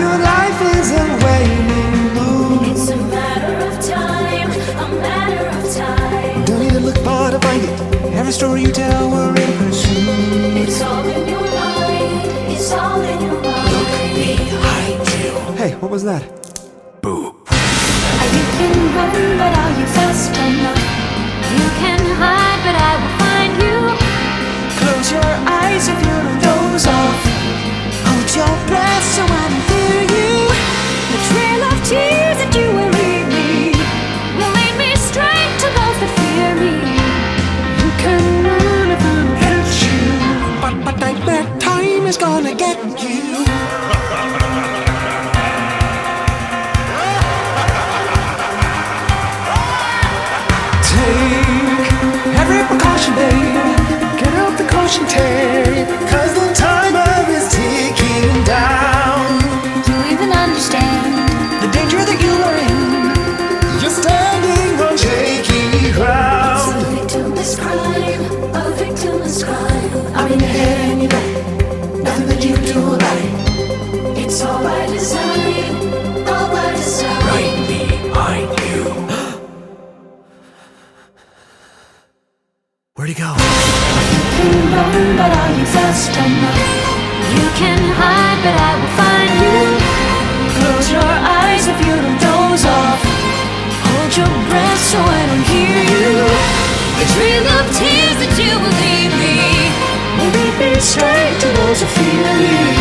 your life isn't waning blue. It's a matter of time, a matter of time. Don't need to look far to find it. Every story you tell, we're in pursuit. It's all in your mind, it's all in your mind. Look behind you. Hey, what was that? Boo. You can run, but are you fast enough? You can hide, but I will find you. Close your eyes if you don't doze off. Hold your breath so I don't hear you. The trail of tears that you will leave me will lead me straight to those that fear me. You can run if I don't hit you, but nightmare time is gonna get you. Take every precaution, babe. Get out the caution tape, 'cause the timer is ticking down. Do you even understand The danger that you are in, you're standing on shaky ground. a victimless crime, a victimless crime. I'm in your head and you know nothing that you do about it. It's all by design, all by design. Right behind you. Where'd he go? You can run, but are you fast enough? You can hide, but I will find you. Close your eyes if you don't doze off. Hold your breath so I don't hear you. The trail of tears that you will leave me will lead me straight to those who fear me.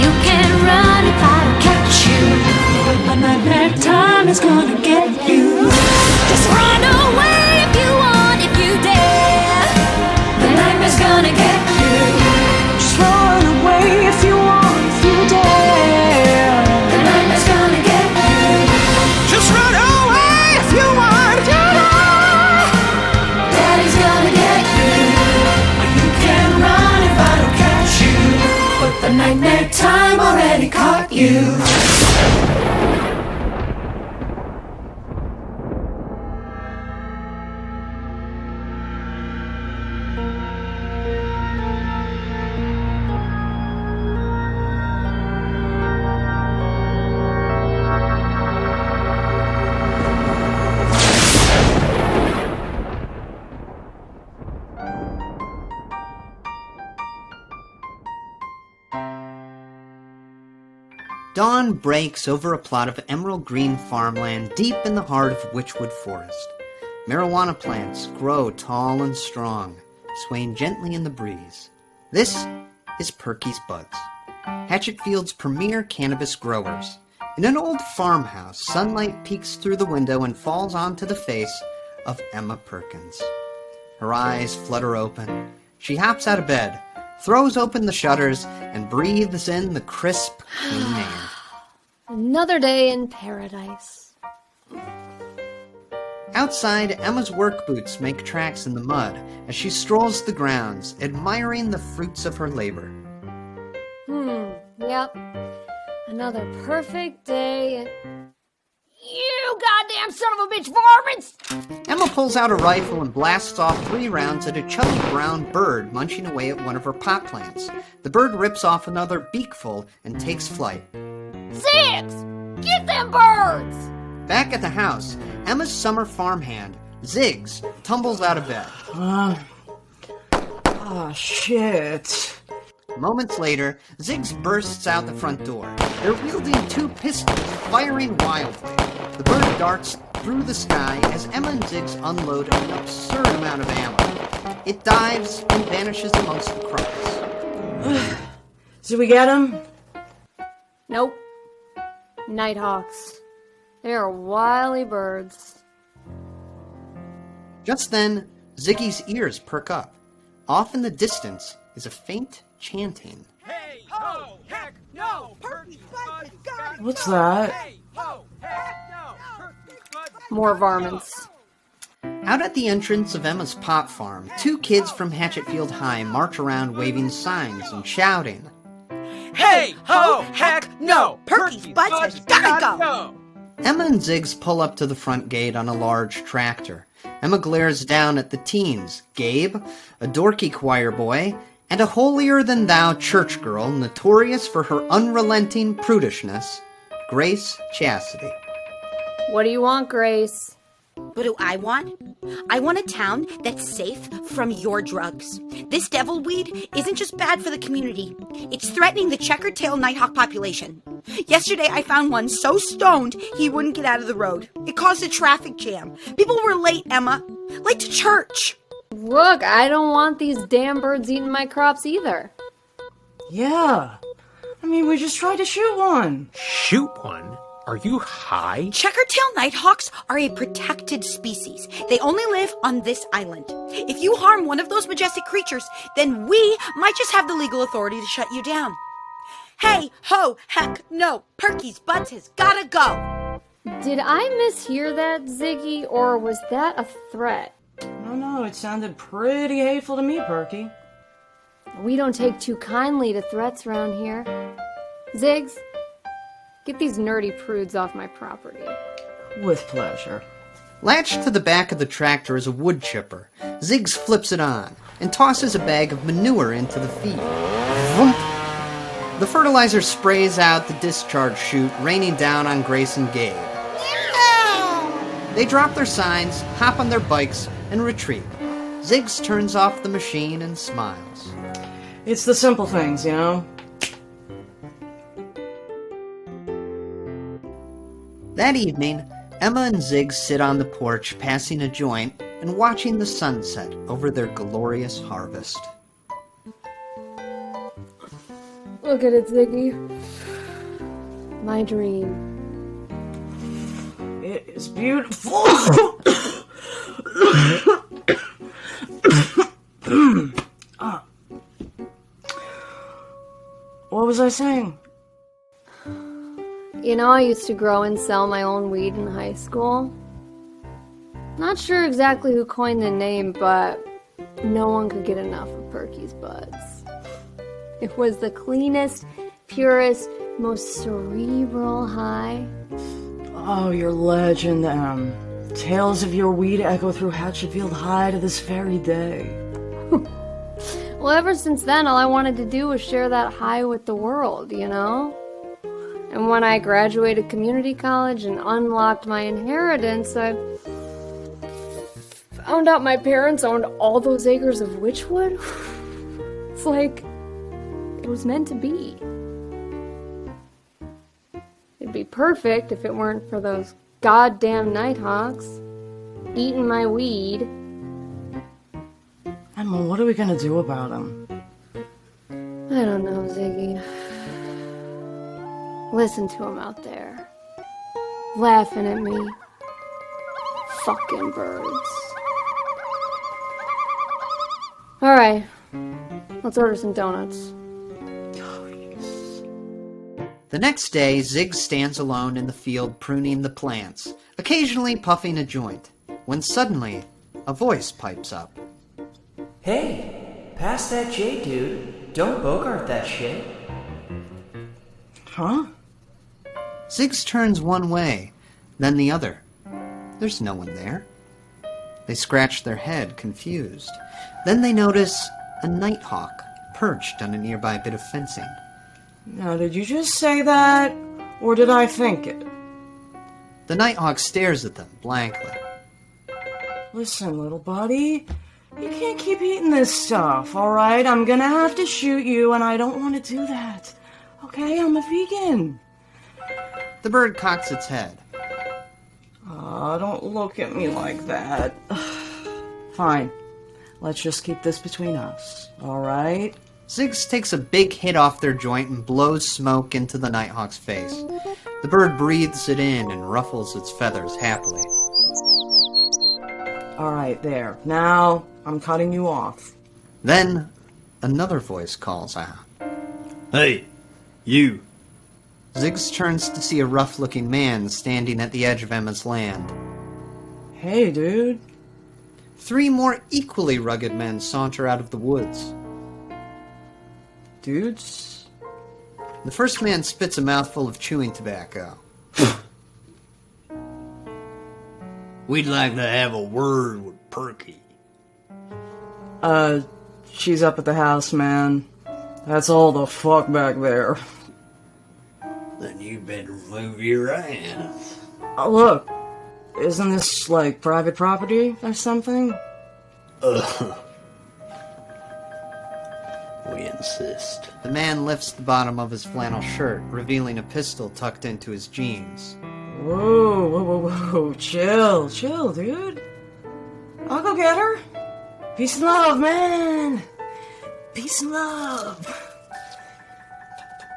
You can run if I don't catch you, but nightmare time is gonna get you. Just run away if you want, if you dare. The nightmare's gonna get you. Just run away if you want, if you dare. The nightmare's gonna get you. Just run away if you want, if you dare. Daddy's gonna get you. You can run if I don't catch you, But the nightmare time already caught you. Dawn breaks over a plot of emerald green farmland deep in the heart of Witchwood Forest. Marijuana plants grow tall and strong, swaying gently in the breeze. This is Perky's Buds, Hatchetfield's premier cannabis growers. In an old farmhouse, sunlight peeks through the window and falls onto the face of Emma Perkins. Her eyes flutter open. She hops out of bed, throws open the shutters, and breathes in the crisp, clean air. Another day in paradise. Outside, Emma's work boots make tracks in the mud as she strolls the grounds, admiring the fruits of her labor. Yep. Another perfect day in... You goddamn son of a bitch varmints! Emma pulls out a rifle and blasts off 3 rounds at a chubby brown bird munching away at one of her pot plants. The bird rips off another beakful and takes flight. Ziggs! Get them birds! Back at the house, Emma's summer farmhand, Ziggs, tumbles out of bed. Shit. Moments later, Ziggs bursts out the front door. They're wielding 2 pistols, firing wildly. The bird darts through the sky as Emma and Ziggs unload an absurd amount of ammo. It dives and vanishes amongst the crops. Did we get him? Nope. Nighthawks. They are wily birds. Just then, Ziggy's ears perk up. Off in the distance is a faint chanting. Hey ho, heck no, Perky Buds got it. What's that? Hey ho, heck no, Perky Buds. More varmints. Out at the entrance of Emma's pot farm, 2 kids from Hatchetfield High march around waving signs and shouting. Hey ho, heck no, Perky Buds has gotta go. Emma and Ziggs pull up to the front gate on a large tractor. Emma glares down at the teens, Gabe, a dorky choir boy, and a holier-than-thou church girl notorious for her unrelenting prudishness, Grace Chastity. What do you want, Grace? What do I want? I want a town that's safe from your drugs. This devil weed isn't just bad for the community. It's threatening the checkered-tail nighthawk population. Yesterday, I found one so stoned he wouldn't get out of the road. It caused a traffic jam. People were late, Emma. Late to church. Look, I don't want these damn birds eating my crops either. Yeah. I mean, we just tried to shoot one. Shoot one? Are you high? Checkered-tail nighthawks are a protected species. They only live on this island. If you harm one of those majestic creatures, then we might just have the legal authority to shut you down. Hey, ho, heck, no. Perky's butts has gotta go. Did I mishear that, Ziggy, or was that a threat? No, it sounded pretty hateful to me, Perky. We don't take too kindly to threats around here. Ziggs, get these nerdy prudes off my property. With pleasure. Latched to the back of the tractor is a wood chipper. Ziggs flips it on and tosses a bag of manure into the feed. Vroom. The fertilizer sprays out the discharge chute, raining down on Grace and Gabe. They drop their signs, hop on their bikes, and retreat. Ziggs turns off the machine and smiles. It's the simple things, you know? That evening, Emma and Ziggs sit on the porch passing a joint and watching the sunset over their glorious harvest. Look at it, Ziggy. My dream. It is beautiful. What was I saying? You know, I used to grow and sell my own weed in high school. Not sure exactly who coined the name, but no one could get enough of Perky's buds. It was the cleanest, purest, most cerebral high. Oh, your legend, Tales of your weed echo through Hatchetfield High to this very day. Well, ever since then, all I wanted to do was share that high with the world, you know? And when I graduated community college and unlocked my inheritance, I found out my parents owned all those acres of witchwood. It's like it was meant to be. It'd be perfect if it weren't for those goddamn nighthawks eating my weed. Emma, what are we gonna do about them? I don't know, Ziggy. Listen to him out there, laughing at me. Fucking birds. Alright, let's order some donuts. The next day, Ziggs stands alone in the field pruning the plants, occasionally puffing a joint, when suddenly a voice pipes up. Hey, pass that J, dude. Don't bogart that shit. Huh? Ziggs turns one way, then the other. There's no one there. They scratch their head, confused. Then they notice a nighthawk perched on a nearby bit of fencing. Now, did you just say that, or did I think it? The nighthawk stares at them blankly. Listen, little buddy, you can't keep eating this stuff, alright? I'm gonna have to shoot you, and I don't want to do that. Okay, I'm a vegan. The bird cocks its head. Aw, don't look at me like that. Fine. Let's just keep this between us, alright? Ziggs takes a big hit off their joint and blows smoke into the nighthawk's face. The bird breathes it in and ruffles its feathers happily. Alright, there. Now, I'm cutting you off. Then, another voice calls out. Hey, you. Ziggs turns to see a rough-looking man standing at the edge of Emma's land. Hey, dude. 3 more equally rugged men saunter out of the woods. Dudes? The first man spits a mouthful of chewing tobacco. We'd like to have a word with Perky. She's up at the house, man. That's all the fuck back there. Then you better move your ass. Oh, look. Isn't this, like, private property or something? We insist. The man lifts the bottom of his flannel shirt, revealing a pistol tucked into his jeans. Whoa. Chill, dude. I'll go get her. Peace and love, man. Peace and love.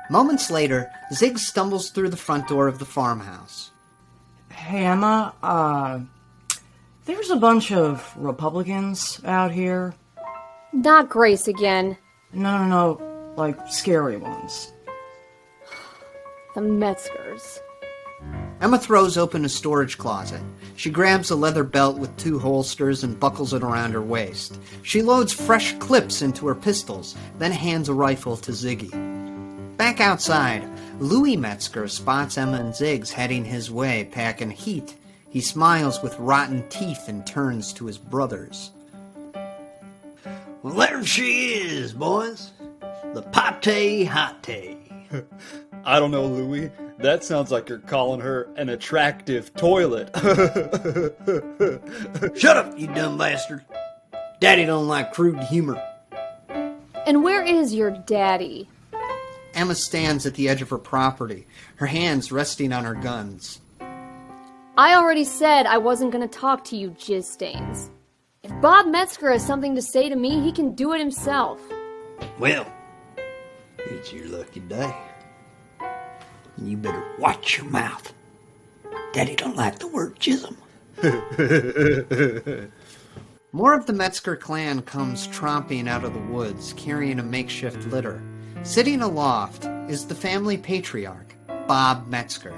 Moments later, Ziggs stumbles through the front door of the farmhouse. Hey, Emma, there's a bunch of Republicans out here. Not Grace again. No, like scary ones. The Metzgers. Emma throws open a storage closet. She grabs a leather belt with 2 holsters and buckles it around her waist. She loads fresh clips into her pistols, then hands a rifle to Ziggy. Back outside, Louis Metzger spots Emma and Ziggs heading his way, packing heat. He smiles with rotten teeth and turns to his brothers. Well, there she is, boys. The pate hate. I don't know, Louis. That sounds like you're calling her an attractive toilet. Shut up, you dumb bastard. Daddy don't like crude humor. And where is your daddy? Emma stands at the edge of her property, her hands resting on her guns. I already said I wasn't going to talk to you, jizz stains. If Bob Metzger has something to say to me, he can do it himself. Well, it's your lucky day. You better watch your mouth. Daddy don't like the word jism. More of the Metzger clan comes tromping out of the woods, carrying a makeshift litter. Sitting aloft is the family patriarch, Bob Metzger.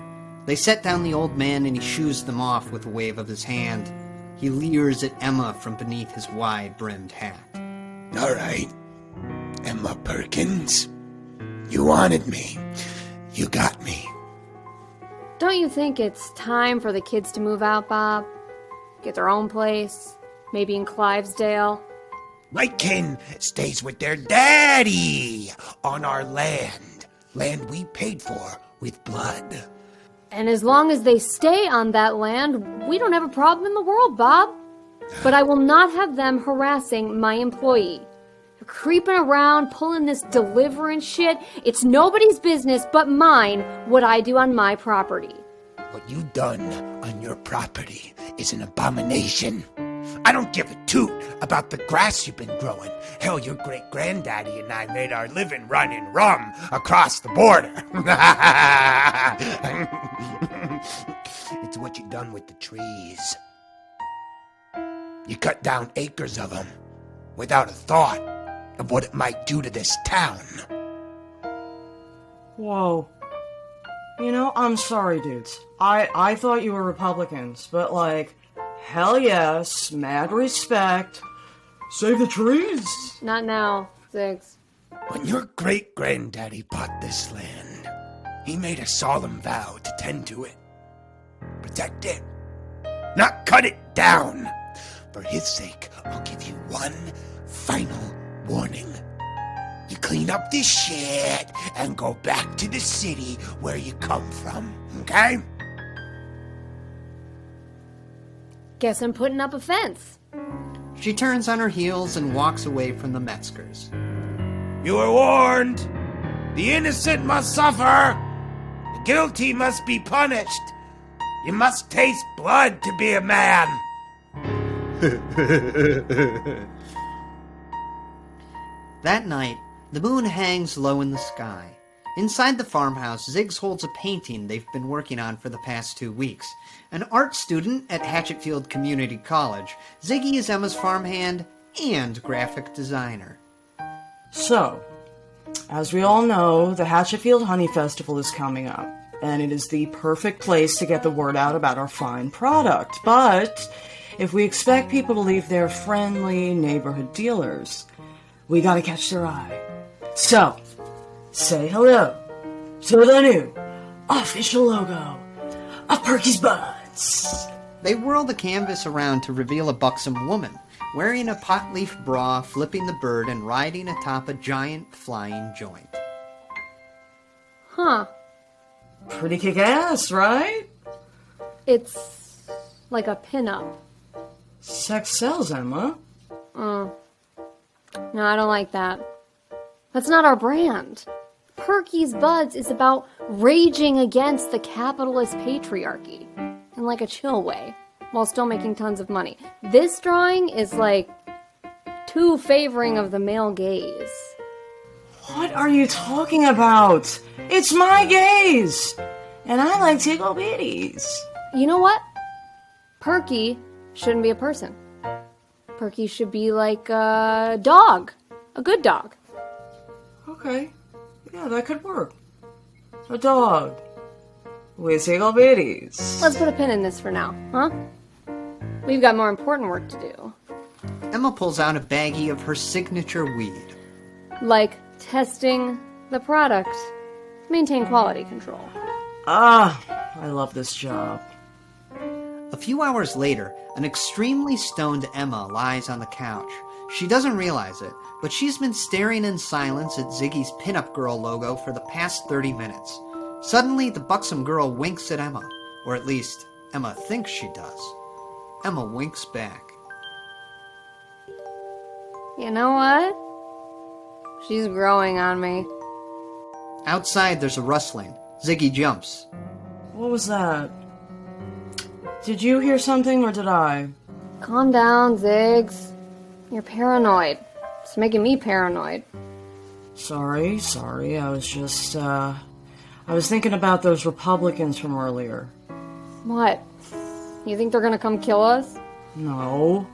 They set down the old man and he shoos them off with a wave of his hand. He leers at Emma from beneath his wide-brimmed hat. All right, Emma Perkins. You wanted me. You got me. Don't you think it's time for the kids to move out, Bob? Get their own place? Maybe in Clivesdale? My kin stays with their daddy on our land. Land we paid for with blood. And as long as they stay on that land, we don't have a problem in the world, Bob. But I will not have them harassing my employee. They're creeping around, pulling this deliverance shit. It's nobody's business but mine what I do on my property. What you done on your property is an abomination. I don't give a toot about the grass you've been growing. Hell, your great-granddaddy and I made our living running rum across the border. It's what you done with the trees. You cut down acres of them without a thought of what it might do to this town. Whoa. You know, I'm sorry, dudes. I thought you were Republicans, but like, hell yes, mad respect. Save the trees. Not now, Ziggs. When your great-granddaddy bought this land, he made a solemn vow to tend to it. Protect it. Not cut it down. For his sake, I'll give you one final warning. You clean up this shit and go back to the city where you come from, okay? Guess I'm putting up a fence. She turns on her heels and walks away from the Metzgers. You were warned. The innocent must suffer. The guilty must be punished. You must taste blood to be a man. That night, the moon hangs low in the sky. Inside the farmhouse, Ziggs holds a painting they've been working on for the past 2 weeks. An art student at Hatchetfield Community College, Ziggy is Emma's farmhand and graphic designer. So, as we all know, the Hatchetfield Honey Festival is coming up, and it is the perfect place to get the word out about our fine product. But if we expect people to leave their friendly neighborhood dealers, we gotta catch their eye. So, say hello to the new official logo of Perky's Buds. They whirl the canvas around to reveal a buxom woman, wearing a pot-leaf bra, flipping the bird, and riding atop a giant flying joint. Huh. Pretty kick-ass, right? It's like a pinup. Sex sells, Emma. No, I don't like that. That's not our brand. Perky's Buds is about raging against the capitalist patriarchy in like a chill way, while still making tons of money. This drawing is like too favoring of the male gaze. What are you talking about? It's my gaze! And I like tickle bitties. You know what? Perky shouldn't be a person. Perky should be like a dog. A good dog. Okay. Yeah, that could work. A dog. With tickle bitties. Let's put a pin in this for now, huh? We've got more important work to do. Emma pulls out a baggie of her signature weed. Like testing the product. Maintain quality control. I love this job. A few hours later, an extremely stoned Emma lies on the couch. She doesn't realize it, but she's been staring in silence at Ziggy's pinup girl logo for the past 30 minutes. Suddenly, the buxom girl winks at Emma, or at least, Emma thinks she does. Emma winks back. You know what? She's growing on me. Outside, there's a rustling. Ziggy jumps. What was that? Did you hear something or did I? Calm down, Ziggs. You're paranoid. It's making me paranoid. Sorry. I was just, I was thinking about those Republicans from earlier. What? You think they're gonna come kill us? No.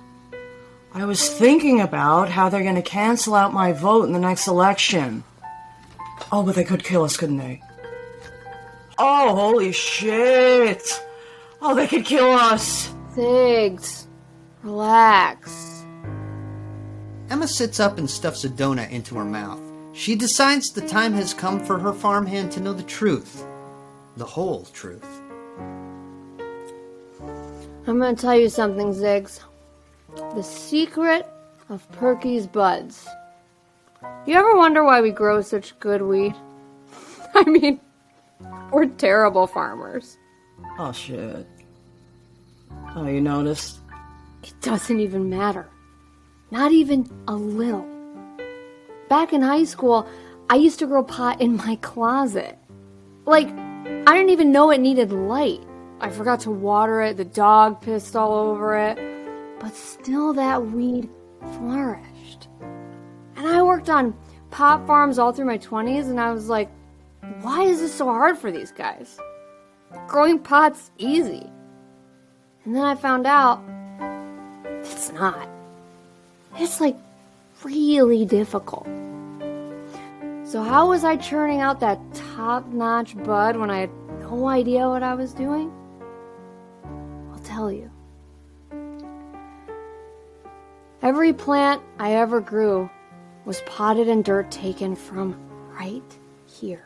I was thinking about how they're gonna cancel out my vote in the next election. Oh, but they could kill us, couldn't they? Oh, holy shit! Oh, they could kill us! Ziggs, relax. Emma sits up and stuffs a donut into her mouth. She decides the time has come for her farmhand to know the truth. The whole truth. I'm gonna tell you something, Ziggs. The secret of Perky's Buds. You ever wonder why we grow such good weed? I mean, we're terrible farmers. Oh, shit. Oh, you noticed? It doesn't even matter. Not even a little. Back in high school, I used to grow pot in my closet. Like, I didn't even know it needed light. I forgot to water it, the dog pissed all over it. But still that weed flourished. And I worked on pot farms all through my 20s, and I was like, why is this so hard for these guys? Growing pot's easy. And then I found out it's not. It's like really difficult. So how was I churning out that top-notch bud when I had no idea what I was doing? I'll tell you. Every plant I ever grew was potted in dirt taken from right here.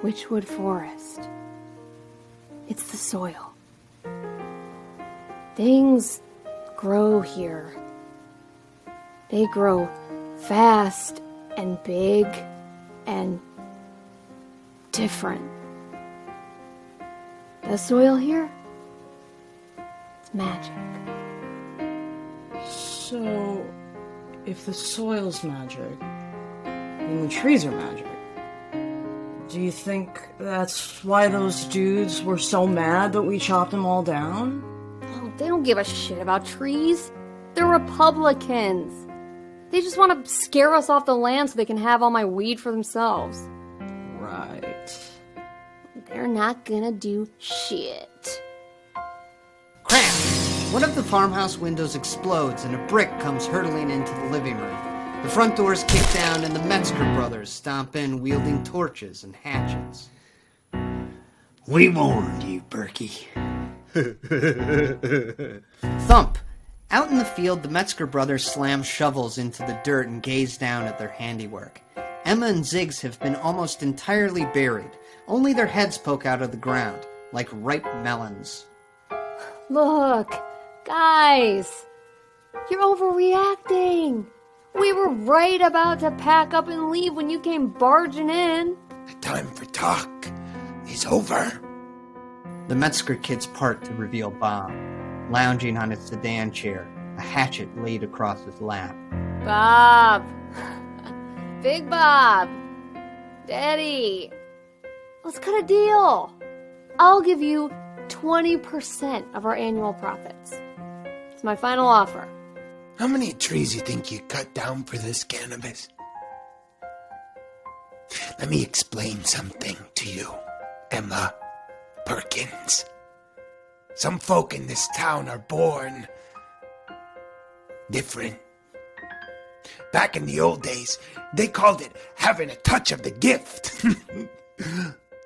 Witchwood Forest. It's the soil. Things grow here. They grow fast and big and different. The soil here, it's magic. So, if the soil's magic, then the trees are magic. Do you think that's why those dudes were so mad that we chopped them all down? Oh, they don't give a shit about trees. They're Republicans. They just want to scare us off the land so they can have all my weed for themselves. Right. They're not gonna do shit. Crash! One of the farmhouse windows explodes and a brick comes hurtling into the living room. The front doors kick down and the Metzger brothers stomp in wielding torches and hatchets. We warned you, Perky. Thump! Out in the field, the Metzger brothers slam shovels into the dirt and gaze down at their handiwork. Emma and Ziggs have been almost entirely buried. Only their heads poke out of the ground, like ripe melons. Look, guys, you're overreacting. We were right about to pack up and leave when you came barging in. The time for talk is over. The Metzger kids part to reveal Bob, lounging on his sedan chair, a hatchet laid across his lap. Bob. Big Bob. Daddy. Let's cut a deal. I'll give you 20% of our annual profits. It's my final offer. How many trees you think you cut down for this cannabis? Let me explain something to you, Emma Perkins. Some folk in this town are born different. Back in the old days, they called it having a touch of the gift.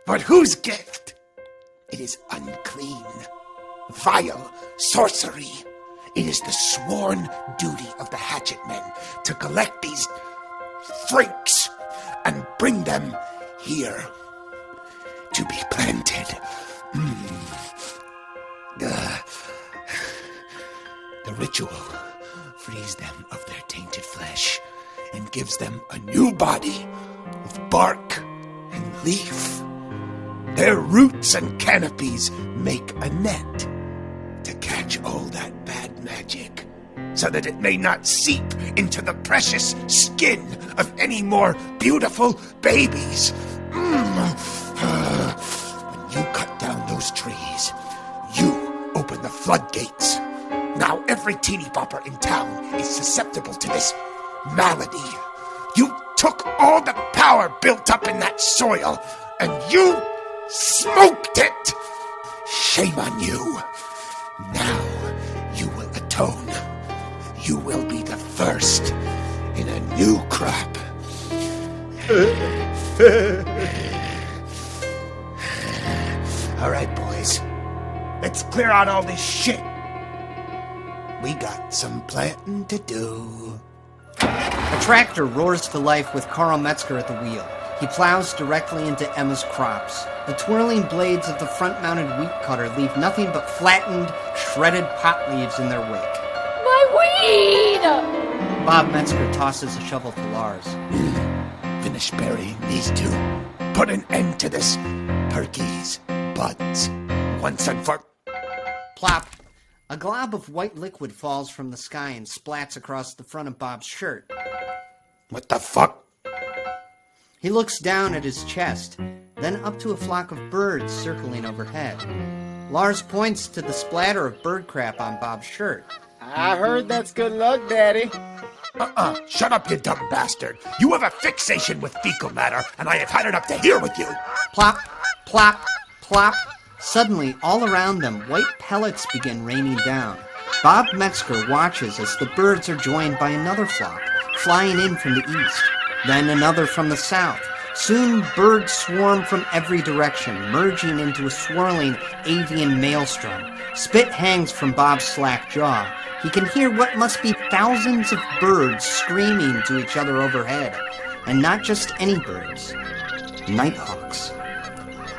But whose gift? It is unclean, vile sorcery. It is the sworn duty of the hatchet men to collect these freaks and bring them here to be planted. The ritual frees them of their tainted flesh and gives them a new body of bark and leaf. Their roots and canopies make a net to catch all that bad magic, so that it may not seep into the precious skin of any more beautiful babies. When you cut down those trees, you open the floodgates. Now every teeny bopper in town is susceptible to this malady. You took all the power built up in that soil, and you smoked it! Shame on you. Now you will atone. You will be the first in a new crop. All right, boys. Let's clear out all this shit. We got some planting to do. A tractor roars to life with Carl Metzger at the wheel. He plows directly into Emma's crops. The twirling blades of the front-mounted wheat cutter leave nothing but flattened, shredded pot leaves in their wake. My weed! Bob Metzger tosses a shovel to Lars. Finish burying these two. Put an end to this Perky's buds once and for... Plop. A glob of white liquid falls from the sky and splats across the front of Bob's shirt. What the fuck? He looks down at his chest, then up to a flock of birds circling overhead. Lars points to the splatter of bird crap on Bob's shirt. I heard that's good luck, Daddy. Shut up, you dumb bastard. You have a fixation with fecal matter, and I have had it up to here with you. Plop, plop, plop. Suddenly, all around them, white pellets begin raining down. Bob Metzger watches as the birds are joined by another flock, flying in from the east, then another from the south. Soon, birds swarm from every direction, merging into a swirling avian maelstrom. Spit hangs from Bob's slack jaw. He can hear what must be thousands of birds screaming to each other overhead. And not just any birds. Nighthawks.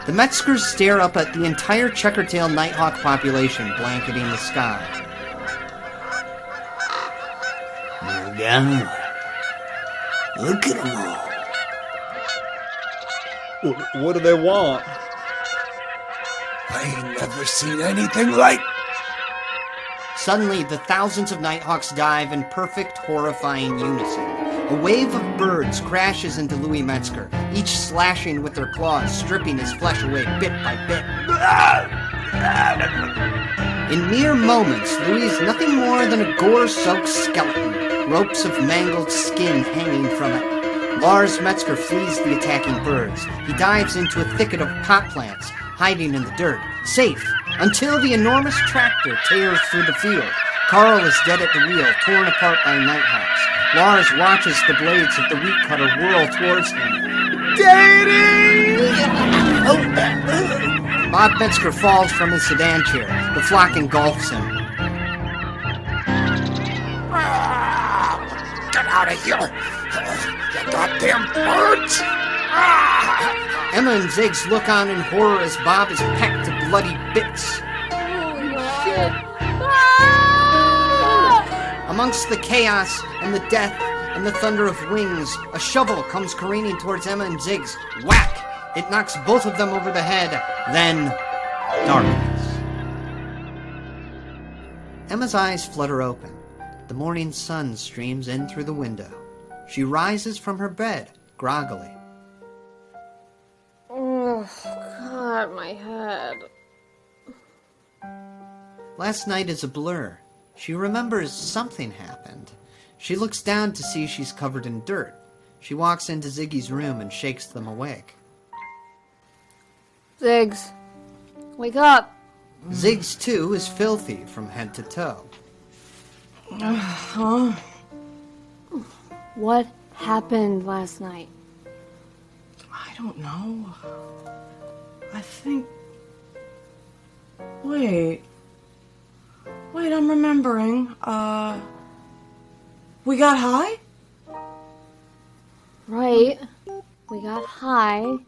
The Metzgers stare up at the entire checkered-tail nighthawk population blanketing the sky. My God. Look at them all. What do they want? I ain't never seen anything like... Suddenly, the thousands of nighthawks dive in perfect, horrifying unison. A wave of birds crashes into Louis Metzger, each slashing with their claws, stripping his flesh away bit by bit. In mere moments, Louis is nothing more than a gore-soaked skeleton, ropes of mangled skin hanging from it. Lars Metzger flees the attacking birds. He dives into a thicket of pot plants, hiding in the dirt, safe, until the enormous tractor tears through the field. Carl is dead at the wheel, torn apart by nighthawks. Lars watches the blades of the wheat cutter whirl towards him. Daddy! Bob Metzger falls from his sedan chair. The flock engulfs him. Get out of here! You goddamn birds! Emma and Ziggs look on in horror as Bob is pecked to bloody bits. Holy it! Ah! Amongst the chaos and the death and the thunder of wings, a shovel comes careening towards Emma and Ziggs. Whack! It knocks both of them over the head. Then, darkness. Emma's eyes flutter open. The morning sun streams in through the window. She rises from her bed, groggily. Oh, God, my head. Last night is a blur. She remembers something happened. She looks down to see she's covered in dirt. She walks into Ziggy's room and shakes them awake. Ziggs, wake up. Ziggs, too, is filthy from head to toe. Huh? What happened last night? I don't know. I think... Wait, I'm remembering. We got high? Right. We got high.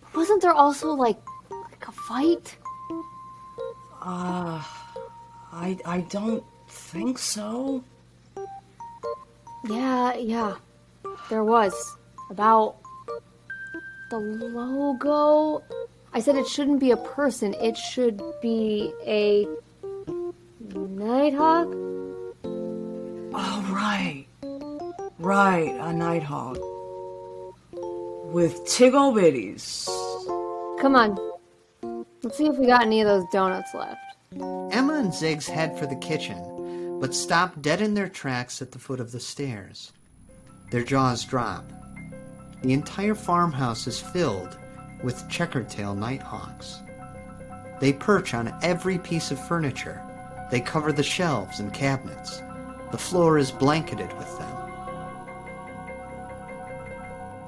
But wasn't there also, like a fight? I don't think so. Yeah. There was. About the logo. I said it shouldn't be a person. It should be a nighthawk. Oh, right, a nighthawk. With tiggle bitties. Come on. Let's see if we got any of those donuts left. Emma and Ziggs head for the kitchen, but stop dead in their tracks at the foot of the stairs. Their jaws drop. The entire farmhouse is filled with checkered-tail nighthawks. They perch on every piece of furniture. They cover the shelves and cabinets. The floor is blanketed with them.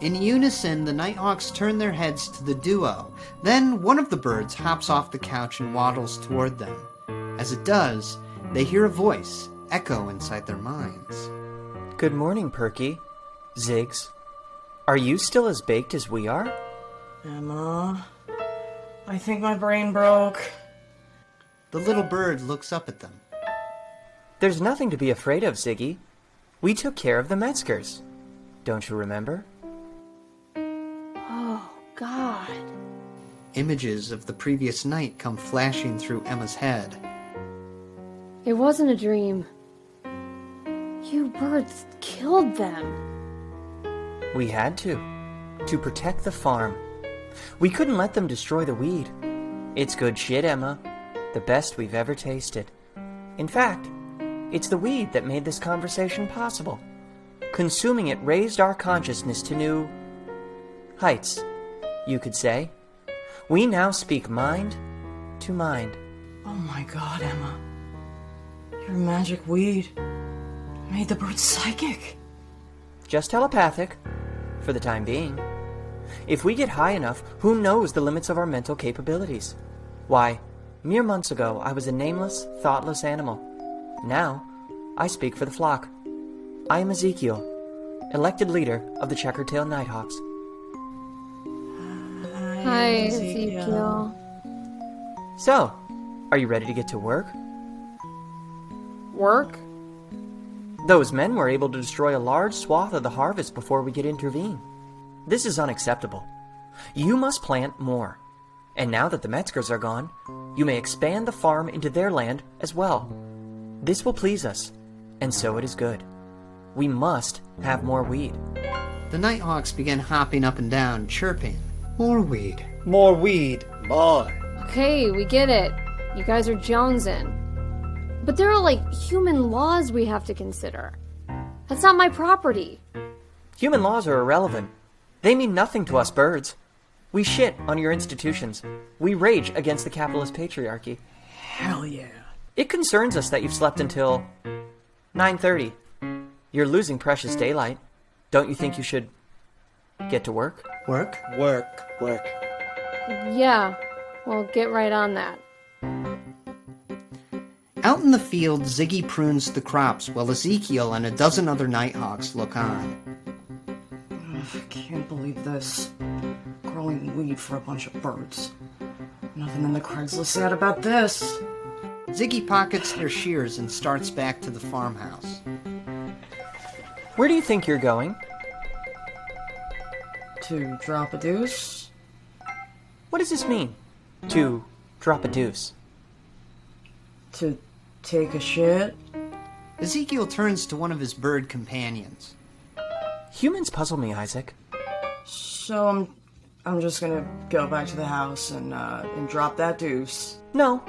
In unison, the nighthawks turn their heads to the duo. Then one of the birds hops off the couch and waddles toward them. As it does, they hear a voice echo inside their minds. Good morning, Perky. Ziggs. Are you still as baked as we are? Emma, I think my brain broke. The little bird looks up at them. There's nothing to be afraid of, Ziggy. We took care of the Metzgers. Don't you remember? Oh, God. Images of the previous night come flashing through Emma's head. It wasn't a dream. You birds killed them. We had to protect the farm. We couldn't let them destroy the weed. It's good shit, Emma. The best we've ever tasted. In fact, it's the weed that made this conversation possible. Consuming it raised our consciousness to new heights, you could say. We now speak mind to mind. Oh my God, Emma. Your magic weed made the birds psychic. Just telepathic, for the time being. If we get high enough, who knows the limits of our mental capabilities? Why, mere months ago, I was a nameless, thoughtless animal. Now, I speak for the flock. I am Ezekiel, elected leader of the checkered-tail nighthawks. Hi, Ezekiel. So, are you ready to get to work? Work? Those men were able to destroy a large swath of the harvest before we could intervene. This is unacceptable. You must plant more. And now that the Metzgers are gone, you may expand the farm into their land as well. This will please us, and so it is good. We must have more weed. The nighthawks begin hopping up and down, chirping. More weed. More weed. More. Okay, we get it. You guys are jonesing. But there are, human laws we have to consider. That's not my property. Human laws are irrelevant. They mean nothing to us birds. We shit on your institutions. We rage against the capitalist patriarchy. Hell yeah. It concerns us that you've slept until 9:30. You're losing precious daylight. Don't you think you should get to work? Work? Work. Yeah, well, get right on that. Out in the field, Ziggy prunes the crops while Ezekiel and a dozen other nighthawks look on. I can't believe this. Growing weed for a bunch of birds. Nothing in the Craigslist ad about this. Ziggy pockets their shears and starts back to the farmhouse. Where do you think you're going? To drop a deuce? What does this mean? To drop a deuce. To take a shit? Ezekiel turns to one of his bird companions. Humans puzzle me, Isaac. So I'm just gonna go back to the house and drop that deuce. No,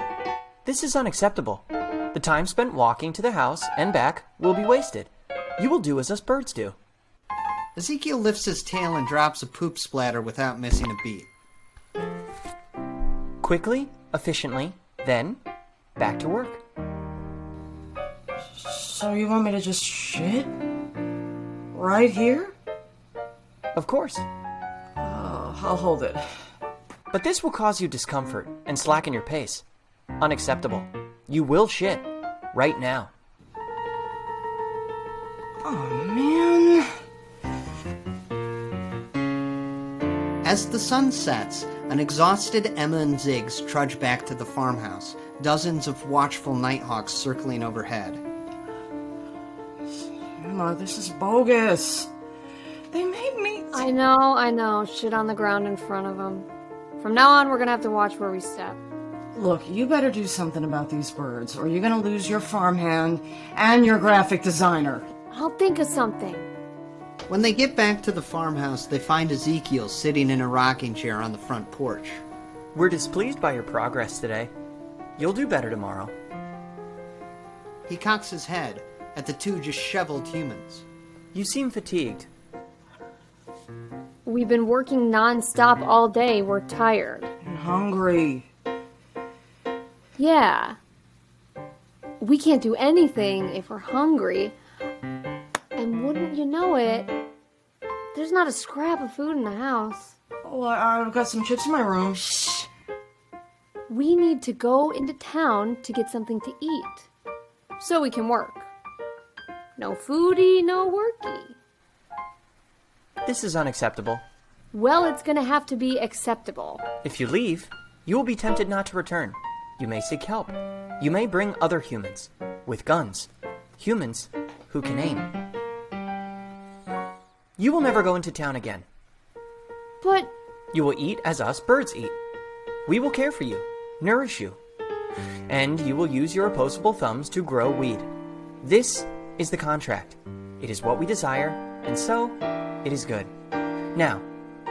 this is unacceptable. The time spent walking to the house and back will be wasted. You will do as us birds do. Ezekiel lifts his tail and drops a poop splatter without missing a beat. Quickly, efficiently, then back to work. So you want me to just shit? Right here? Of course. I'll hold it. But this will cause you discomfort and slacken your pace. Unacceptable. You will shit. Right now. Oh, man. As the sun sets, an exhausted Emma and Ziggs trudge back to the farmhouse, dozens of watchful nighthawks circling overhead. Emma, this is bogus. They made me... I know. Shit on the ground in front of them. From now on, we're gonna have to watch where we step. Look, you better do something about these birds, or you're gonna lose your farmhand and your graphic designer. I'll think of something. When they get back to the farmhouse, they find Ezekiel sitting in a rocking chair on the front porch. We're displeased by your progress today. You'll do better tomorrow. He cocks his head at the two disheveled humans. You seem fatigued. We've been working non-stop all day. We're tired. I'm hungry. Yeah. We can't do anything if we're hungry. And wouldn't you know it, there's not a scrap of food in the house. Oh, I've got some chips in my room. Shh. We need to go into town to get something to eat, so we can work. No foodie, no worky. This is unacceptable. Well, it's gonna have to be acceptable. If you leave, you will be tempted not to return. You may seek help. You may bring other humans with guns. Humans who can aim. You will never go into town again. But... You will eat as us birds eat. We will care for you, nourish you. And you will use your opposable thumbs to grow weed. This is the contract. It is what we desire, and so it is good. Now,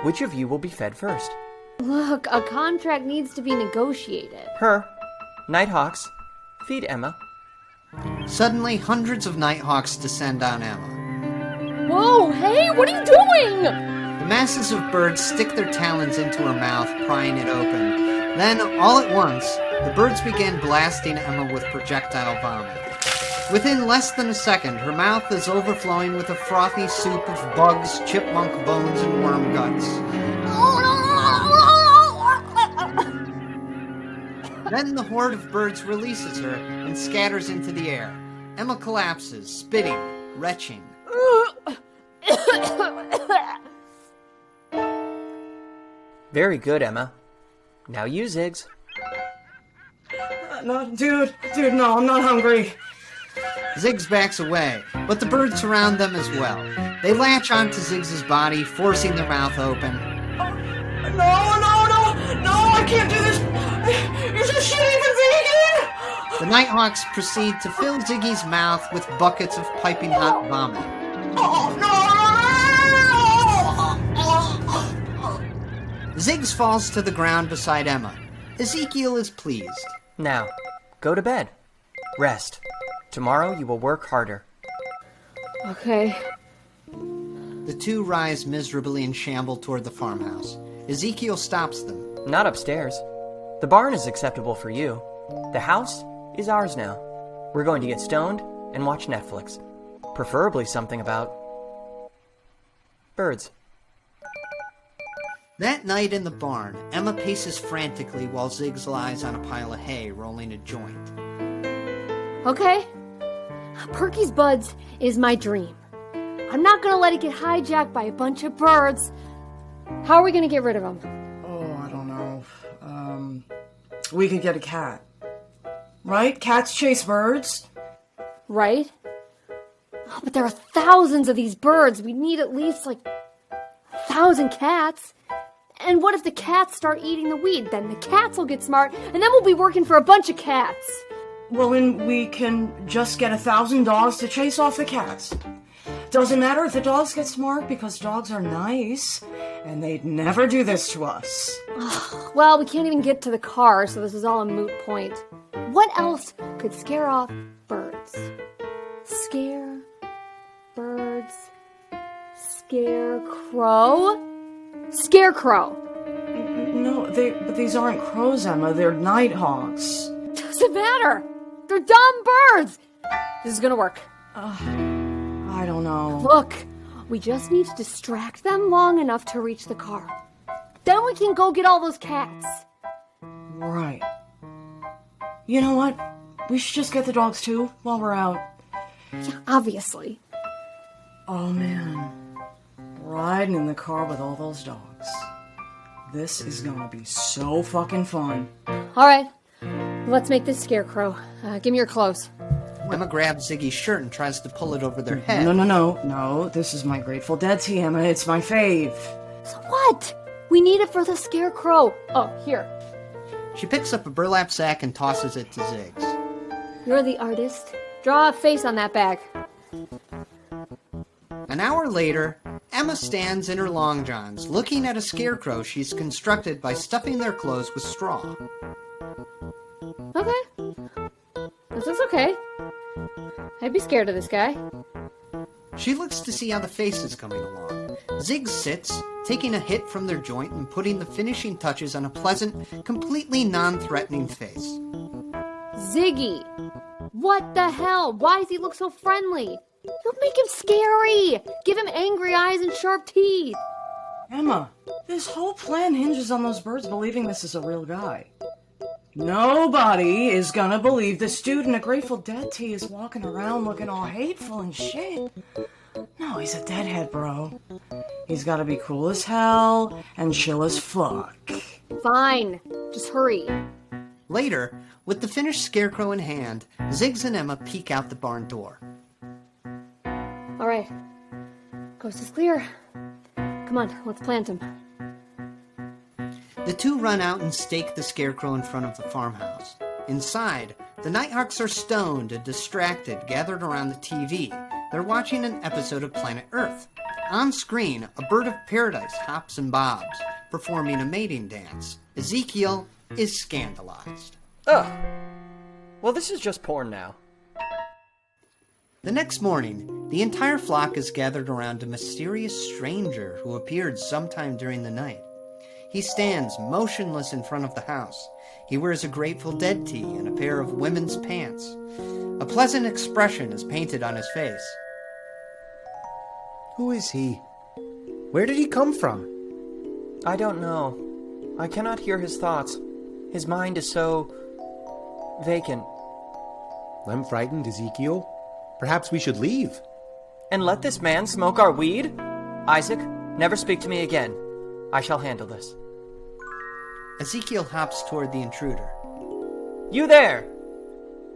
which of you will be fed first? Look, a contract needs to be negotiated. Her. Nighthawks. Feed Emma. Suddenly, hundreds of nighthawks descend on Emma. Whoa, hey, what are you doing? The masses of birds stick their talons into her mouth, prying it open. Then, all at once, the birds begin blasting Emma with projectile vomit. Within less than a second, her mouth is overflowing with a frothy soup of bugs, chipmunk bones, and worm guts. Then the horde of birds releases her and scatters into the air. Emma collapses, spitting, retching. Very good, Emma. Now you, Ziggs. No, dude, no, I'm not hungry. Ziggs backs away, but the birds surround them as well. They latch onto Ziggs' body, forcing their mouth open. No, I can't do this. You're just shitting for Ziggy. The nighthawks proceed to fill Ziggy's mouth with buckets of piping hot vomit. Oh, no! Ziggs falls to the ground beside Emma. Ezekiel is pleased. Now, go to bed. Rest. Tomorrow you will work harder. Okay. The two rise miserably and shamble toward the farmhouse. Ezekiel stops them. Not upstairs. The barn is acceptable for you. The house is ours now. We're going to get stoned and watch Netflix. Preferably something about... birds. That night in the barn, Emma paces frantically while Ziggs lies on a pile of hay, rolling a joint. Okay. Perky's Buds is my dream. I'm not gonna let it get hijacked by a bunch of birds. How are we gonna get rid of them? Oh, I don't know. We could get a cat. Right? Cats chase birds. Right? Oh, but there are thousands of these birds. We need at least, 1,000 cats. And what if the cats start eating the weed? Then the cats will get smart, and then we'll be working for a bunch of cats. Well, then we can just get 1,000 dogs to chase off the cats. Doesn't matter if the dogs get smart, because dogs are nice, and they'd never do this to us. Well, we can't even get to the car, so this is all a moot point. What else could scare off birds? Scare birds. Scarecrow? Scarecrow. No, but these aren't crows, Emma. They're nighthawks. Doesn't matter. They're dumb birds. This is gonna work. I don't know. Look, we just need to distract them long enough to reach the car. Then we can go get all those cats. Right. You know what? We should just get the dogs too while we're out. Yeah, obviously. Oh man. Riding in the car with all those dogs. This is gonna be so fucking fun. All right, let's make this Scarecrow. Give me your clothes. Emma grabs Ziggy's shirt and tries to pull it over their head. No. This is my Grateful Dead tee, Emma. It's my fave. So what? We need it for the Scarecrow. Oh, here. She picks up a burlap sack and tosses it to Ziggs. You're the artist. Draw a face on that bag. An hour later, Emma stands in her long johns, looking at a scarecrow she's constructed by stuffing their clothes with straw. Okay. This is okay. I'd be scared of this guy. She looks to see how the face is coming along. Ziggs sits, taking a hit from their joint and putting the finishing touches on a pleasant, completely non-threatening face. Ziggy! What the hell? Why does he look so friendly? Don't make him scary! Give him angry eyes and sharp teeth! Emma, this whole plan hinges on those birds believing this is a real guy. Nobody is gonna believe this dude in a Grateful Dead tee is walking around looking all hateful and shit. No, he's a deadhead, bro. He's gotta be cool as hell and chill as fuck. Fine. Just hurry. Later, with the finished scarecrow in hand, Ziggs and Emma peek out the barn door. All right. Coast is clear. Come on, let's plant him. The two run out and stake the scarecrow in front of the farmhouse. Inside, the nighthawks are stoned and distracted, gathered around the TV. They're watching an episode of Planet Earth. On screen, a bird of paradise hops and bobs, performing a mating dance. Ezekiel is scandalized. Oh. Well, this is just porn now. The next morning, the entire flock is gathered around a mysterious stranger who appeared sometime during the night. He stands motionless in front of the house. He wears a Grateful Dead tee and a pair of women's pants. A pleasant expression is painted on his face. Who is he? Where did he come from? I don't know. I cannot hear his thoughts. His mind is so vacant. I'm frightened, Ezekiel. Perhaps we should leave. And let this man smoke our weed? Isaac, never speak to me again. I shall handle this. Ezekiel hops toward the intruder. You there!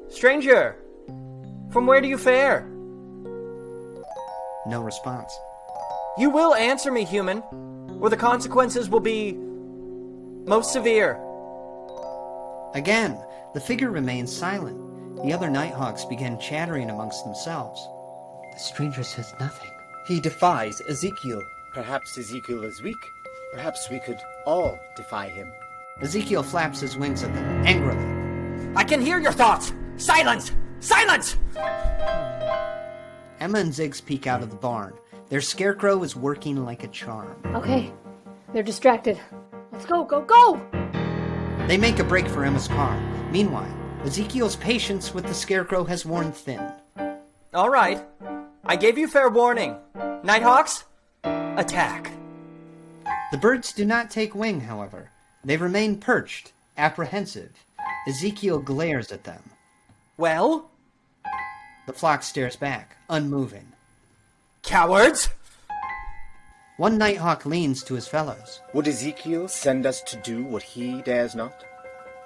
Stranger! From where do you fare? No response. You will answer me, human, or the consequences will be most severe. Again, the figure remains silent. The other nighthawks begin chattering amongst themselves. The stranger says nothing. He defies Ezekiel. Perhaps Ezekiel is weak. Perhaps we could all defy him. Ezekiel flaps his wings at them, angrily. I can hear your thoughts! Silence! Silence! Emma and Ziggs peek out of the barn. Their scarecrow is working like a charm. Okay. They're distracted. Let's go, go, go! They make a break for Emma's car. Meanwhile, Ezekiel's patience with the scarecrow has worn thin. All right. I gave you fair warning. Nighthawks, attack. The birds do not take wing, however. They remain perched, apprehensive. Ezekiel glares at them. Well? The flock stares back, unmoving. Cowards! One nighthawk leans to his fellows. Would Ezekiel send us to do what he dares not?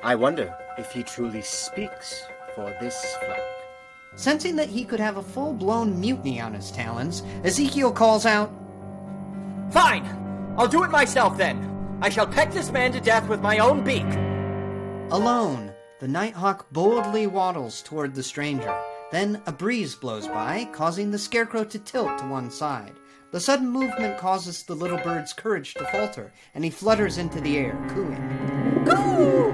I wonder if he truly speaks for this flock. Sensing that he could have a full-blown mutiny on his talons, Ezekiel calls out, Fine! I'll do it myself then. I shall peck this man to death with my own beak. Alone, the nighthawk boldly waddles toward the stranger. Then a breeze blows by, causing the scarecrow to tilt to one side. The sudden movement causes the little bird's courage to falter, and he flutters into the air, cooing. Coo!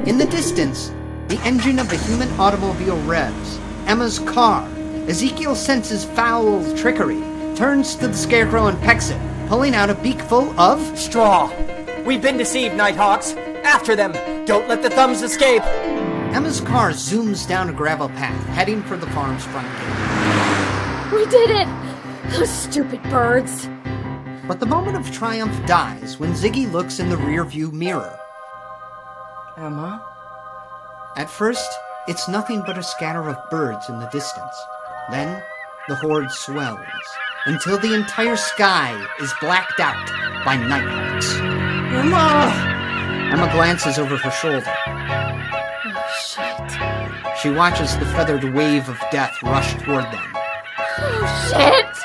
In the distance, the engine of a human automobile revs. Emma's car. Ezekiel senses foul trickery, turns to the scarecrow and pecks it, pulling out a beakful of straw. We've been deceived, nighthawks. After them. Don't let the thumbs escape. Emma's car zooms down a gravel path, heading for the farm's front gate. We did it! Those stupid birds! But the moment of triumph dies when Ziggy looks in the rearview mirror. Emma? At first, it's nothing but a scatter of birds in the distance. Then, the horde swells, until the entire sky is blacked out by nighthawks. Emma! Emma glances over her shoulder. Oh, shit. She watches the feathered wave of death rush toward them. Oh, shit!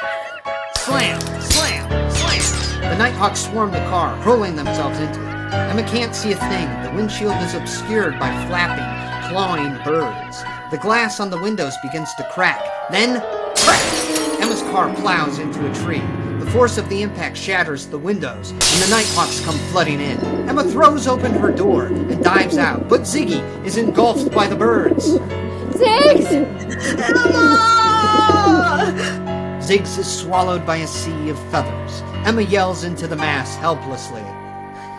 Slam! Slam! Slam! The nighthawks swarm the car, hurling themselves into it. Emma can't see a thing. The windshield is obscured by flapping, clawing birds. The glass on the windows begins to crack. Then, crack! Emma's car plows into a tree. The force of the impact shatters the windows, and the nighthawks come flooding in. Emma throws open her door and dives out, but Ziggy is engulfed by the birds. Ziggs! Emma! Ziggs is swallowed by a sea of feathers. Emma yells into the mass helplessly.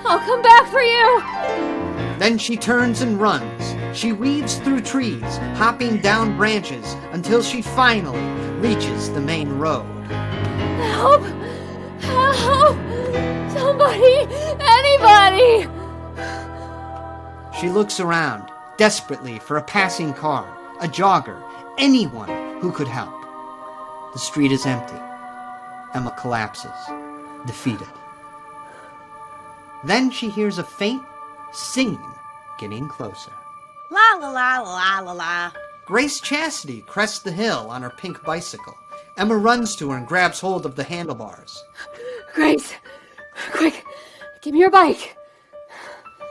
I'll come back for you! Then she turns and runs. She weaves through trees, hopping down branches, until she finally reaches the main road. Help! Help! Somebody! Anybody! She looks around, desperately for a passing car, a jogger, anyone who could help. The street is empty. Emma collapses, defeated. Then she hears a faint singing getting closer. La la la la la la. Grace Chastity crests the hill on her pink bicycle. Emma runs to her and grabs hold of the handlebars. Grace! Quick! Give me your bike!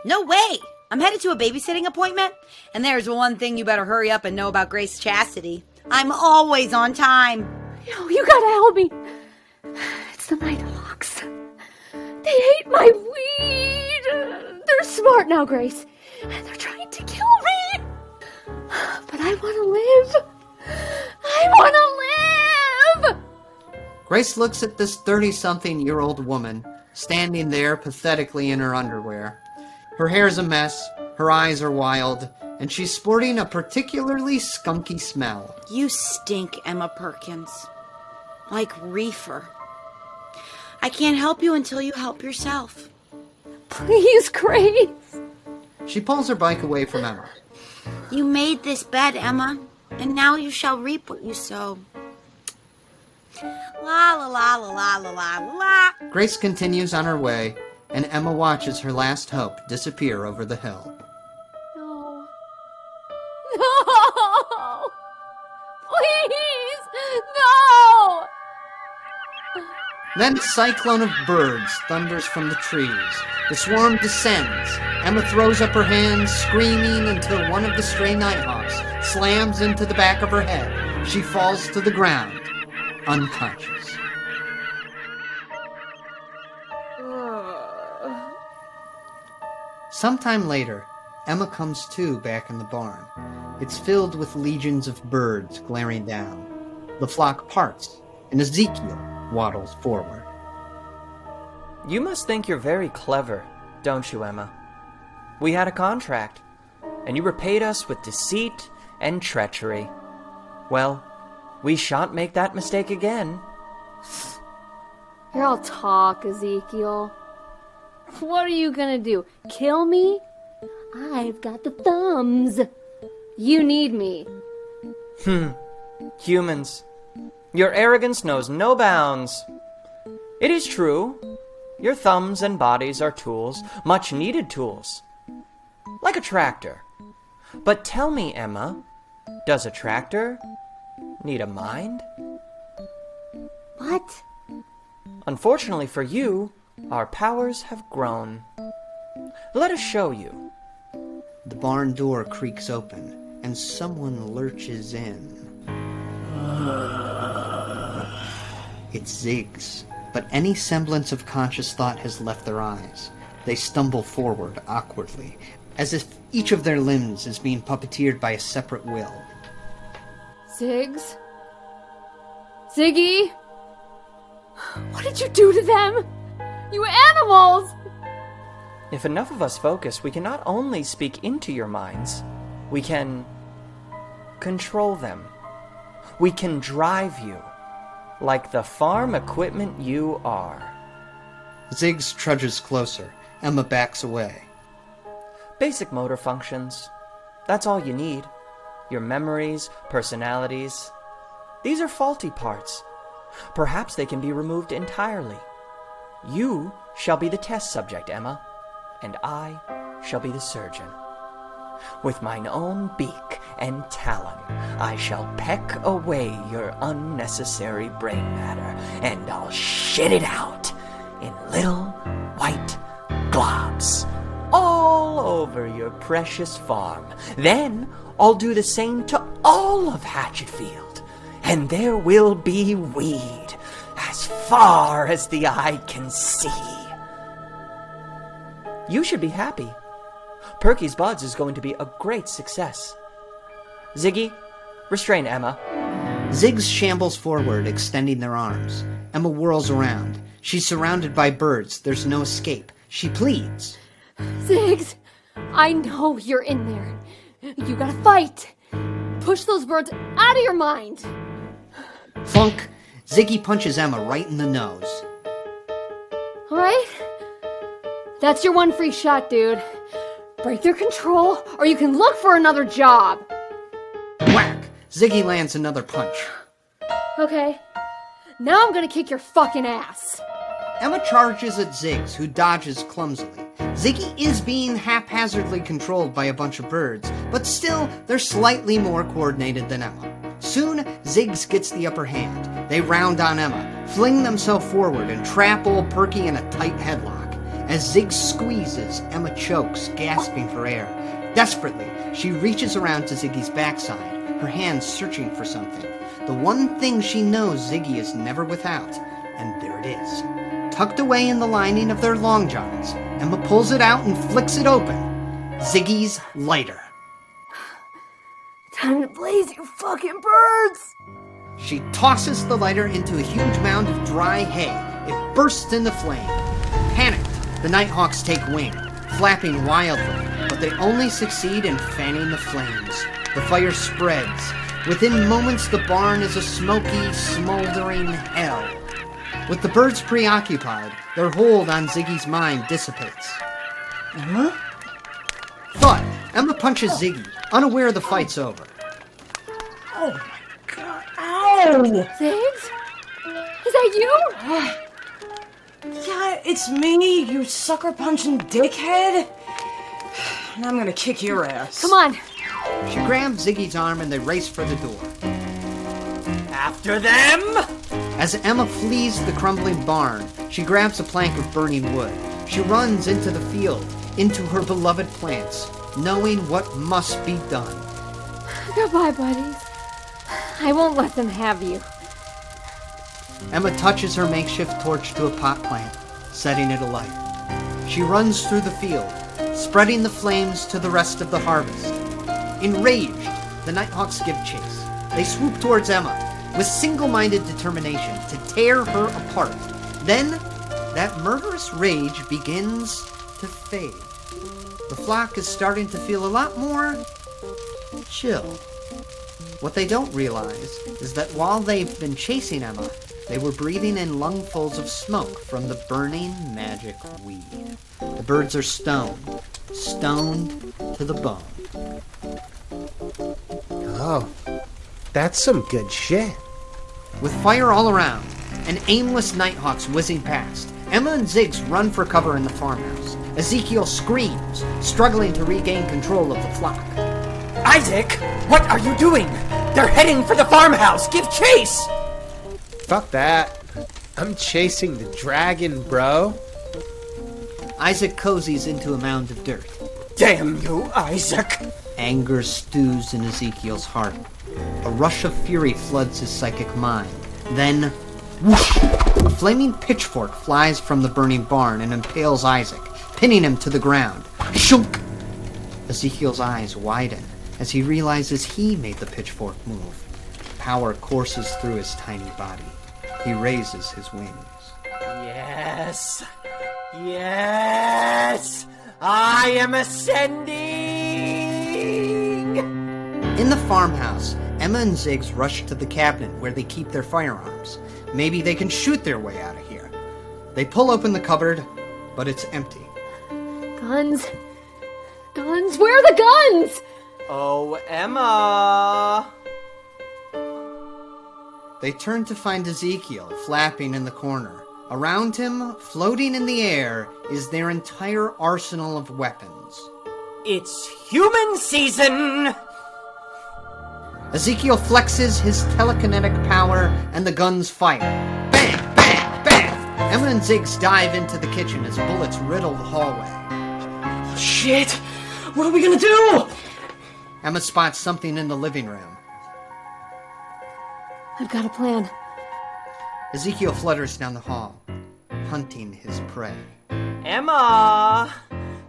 No way! I'm headed to a babysitting appointment, and there's one thing you better hurry up and know about Grace Chastity. I'm always on time. No, you gotta help me! It's the nighthawks. They hate my weed! They're smart now, Grace, and they're trying to kill me! But I wanna live! I wanna live! Grace looks at this 30-something-year-old woman, standing there pathetically in her underwear. Her hair's a mess, her eyes are wild, and she's sporting a particularly skunky smell. You stink, Emma Perkins. Like reefer. I can't help you until you help yourself. Please, Grace! She pulls her bike away from Emma. You made this bed, Emma, and now you shall reap what you sow. La la la la la la la la. Grace continues on her way, and Emma watches her last hope disappear over the hill. No. No! Please! No! Then a cyclone of birds thunders from the trees. The swarm descends. Emma throws up her hands, screaming until one of the stray nighthawks slams into the back of her head. She falls to the ground, unconscious. Sometime later, Emma comes to back in the barn. It's filled with legions of birds glaring down. The flock parts, and Ezekiel waddles forward. You must think you're very clever, don't you, Emma? We had a contract, and you repaid us with deceit and treachery. Well, we shan't make that mistake again. You're all talk, Ezekiel. What are you gonna do? Kill me? I've got the thumbs. You need me. Humans. Your arrogance knows no bounds. It is true. Your thumbs and bodies are tools, much needed tools. like a tractor. But tell me, Emma, does a tractor need a mind? What? Unfortunately for you, our powers have grown. Let us show you. The barn door creaks open, and someone lurches in. It's Ziggs, but any semblance of conscious thought has left their eyes. They stumble forward awkwardly, as if each of their limbs is being puppeteered by a separate will. Ziggs? Ziggy? What did you do to them? You animals! If enough of us focus, we can not only speak into your minds, we can control them. We can drive you, like the farm equipment you are. Ziggs trudges closer. Emma backs away. Basic motor functions. That's all you need. Your memories, personalities. These are faulty parts. Perhaps they can be removed entirely. You shall be the test subject, Emma, and I shall be the surgeon. With mine own beak and talon, I shall peck away your unnecessary brain matter, and I'll shit it out in little white globs all over your precious farm. Then I'll do the same to all of Hatchetfield, and there will be weed as far as the eye can see. You should be happy. Perky's Buds is going to be a great success. Ziggy, restrain Emma. Ziggs shambles forward, extending their arms. Emma whirls around. She's surrounded by birds. There's no escape. She pleads. Ziggs, I know you're in there. You gotta fight. Push those birds out of your mind. Funk! Ziggy punches Emma right in the nose. Alright? That's your one free shot, dude. Break their control, or you can look for another job. Whack! Ziggy lands another punch. Okay. Now I'm gonna kick your fucking ass. Emma charges at Ziggs, who dodges clumsily. Ziggy is being haphazardly controlled by a bunch of birds, but still, they're slightly more coordinated than Emma. Soon, Ziggs gets the upper hand. They round on Emma, fling themselves forward, and trap old Perky in a tight headlock. As Ziggs squeezes, Emma chokes, gasping for air. Desperately, she reaches around to Ziggy's backside, her hands searching for something. The one thing she knows Ziggy is never without, and there it is. Tucked away in the lining of their long johns, Emma pulls it out and flicks it open. Ziggy's lighter. Time to blaze, you fucking birds! She tosses the lighter into a huge mound of dry hay. It bursts into flame. Panicked, the nighthawks take wing, flapping wildly, but they only succeed in fanning the flames. The fire spreads. Within moments, the barn is a smoky, smoldering hell. With the birds preoccupied, their hold on Ziggy's mind dissipates. Emma? Thud! Emma punches Ziggy, unaware the fight's over. Oh my god. Ow! Ziggs? Is that you? Yeah, it's me, you sucker-punching dickhead. Now I'm gonna kick your ass. Come on. She grabs Ziggy's arm and they race for the door. After them! As Emma flees the crumbling barn, she grabs a plank of burning wood. She runs into the field, into her beloved plants, knowing what must be done. Goodbye, buddies. I won't let them have you. Emma touches her makeshift torch to a pot plant, setting it alight. She runs through the field, spreading the flames to the rest of the harvest. Enraged, the nighthawks give chase. They swoop towards Emma with single-minded determination to tear her apart. Then, that murderous rage begins to fade. The flock is starting to feel a lot more chill. What they don't realize is that while they've been chasing Emma, they were breathing in lungfuls of smoke from the burning magic weed. The birds are stoned to the bone. Oh, that's some good shit. With fire all around, and aimless nighthawks whizzing past, Emma and Ziggs run for cover in the farmhouse. Ezekiel screams, struggling to regain control of the flock. Isaac, what are you doing? They're heading for the farmhouse. Give chase! Fuck that. I'm chasing the dragon, bro. Isaac cozies into a mound of dirt. Damn you, Isaac! Anger stews in Ezekiel's heart. A rush of fury floods his psychic mind. Then, whoosh! A flaming pitchfork flies from the burning barn and impales Isaac, pinning him to the ground. Shunk! Ezekiel's eyes widen as he realizes he made the pitchfork move. Power courses through his tiny body. He raises his wings. Yes! Yes! I am ascending! In the farmhouse, Emma and Ziggs rush to the cabinet where they keep their firearms. Maybe they can shoot their way out of here. They pull open the cupboard, but it's empty. Guns. Guns. Where are the guns? Oh, Emma! They turn to find Ezekiel flapping in the corner. Around him, floating in the air, is their entire arsenal of weapons. It's human season! Ezekiel flexes his telekinetic power, and the guns fire. Bang, bang, bang! Emma and Ziggs dive into the kitchen as bullets riddle the hallway. Shit! What are we gonna do? Emma spots something in the living room. I've got a plan. Ezekiel flutters down the hall, hunting his prey. Emma!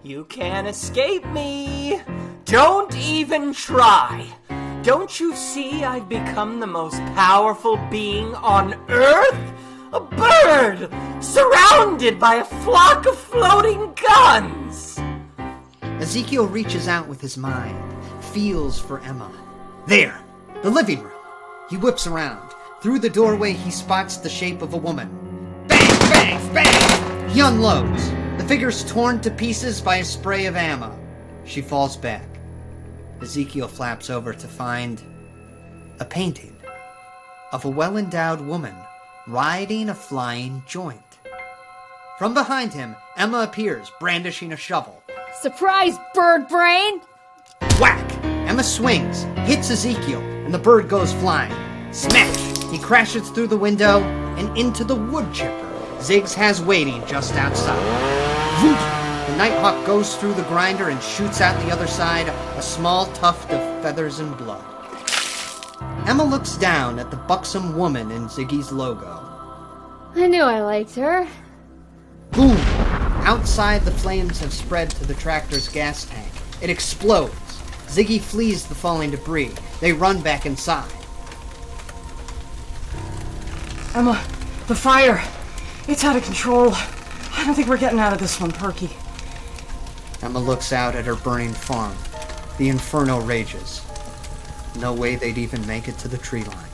You can't escape me! Don't even try! Don't you see I've become the most powerful being on Earth? A bird! Surrounded by a flock of floating guns! Ezekiel reaches out with his mind, feels for Emma. There! The living room! He whips around. Through the doorway, he spots the shape of a woman. Bang, bang, bang! He unloads. The figure's torn to pieces by a spray of ammo. She falls back. Ezekiel flaps over to find a painting of a well-endowed woman riding a flying joint. From behind him, Emma appears, brandishing a shovel. Surprise, bird brain! Whack! Emma swings, hits Ezekiel, and the bird goes flying. Smash! He crashes through the window and into the wood chipper Ziggs has waiting just outside. Voot! The nighthawk goes through the grinder and shoots out the other side, a small tuft of feathers and blood. Emma looks down at the buxom woman in Ziggy's logo. I knew I liked her. Boom! Outside, the flames have spread to the tractor's gas tank. It explodes. Ziggy flees the falling debris. They run back inside. Emma, the fire. It's out of control. I don't think we're getting out of this one, Perky. Emma looks out at her burning farm. The inferno rages. No way they'd even make it to the tree line.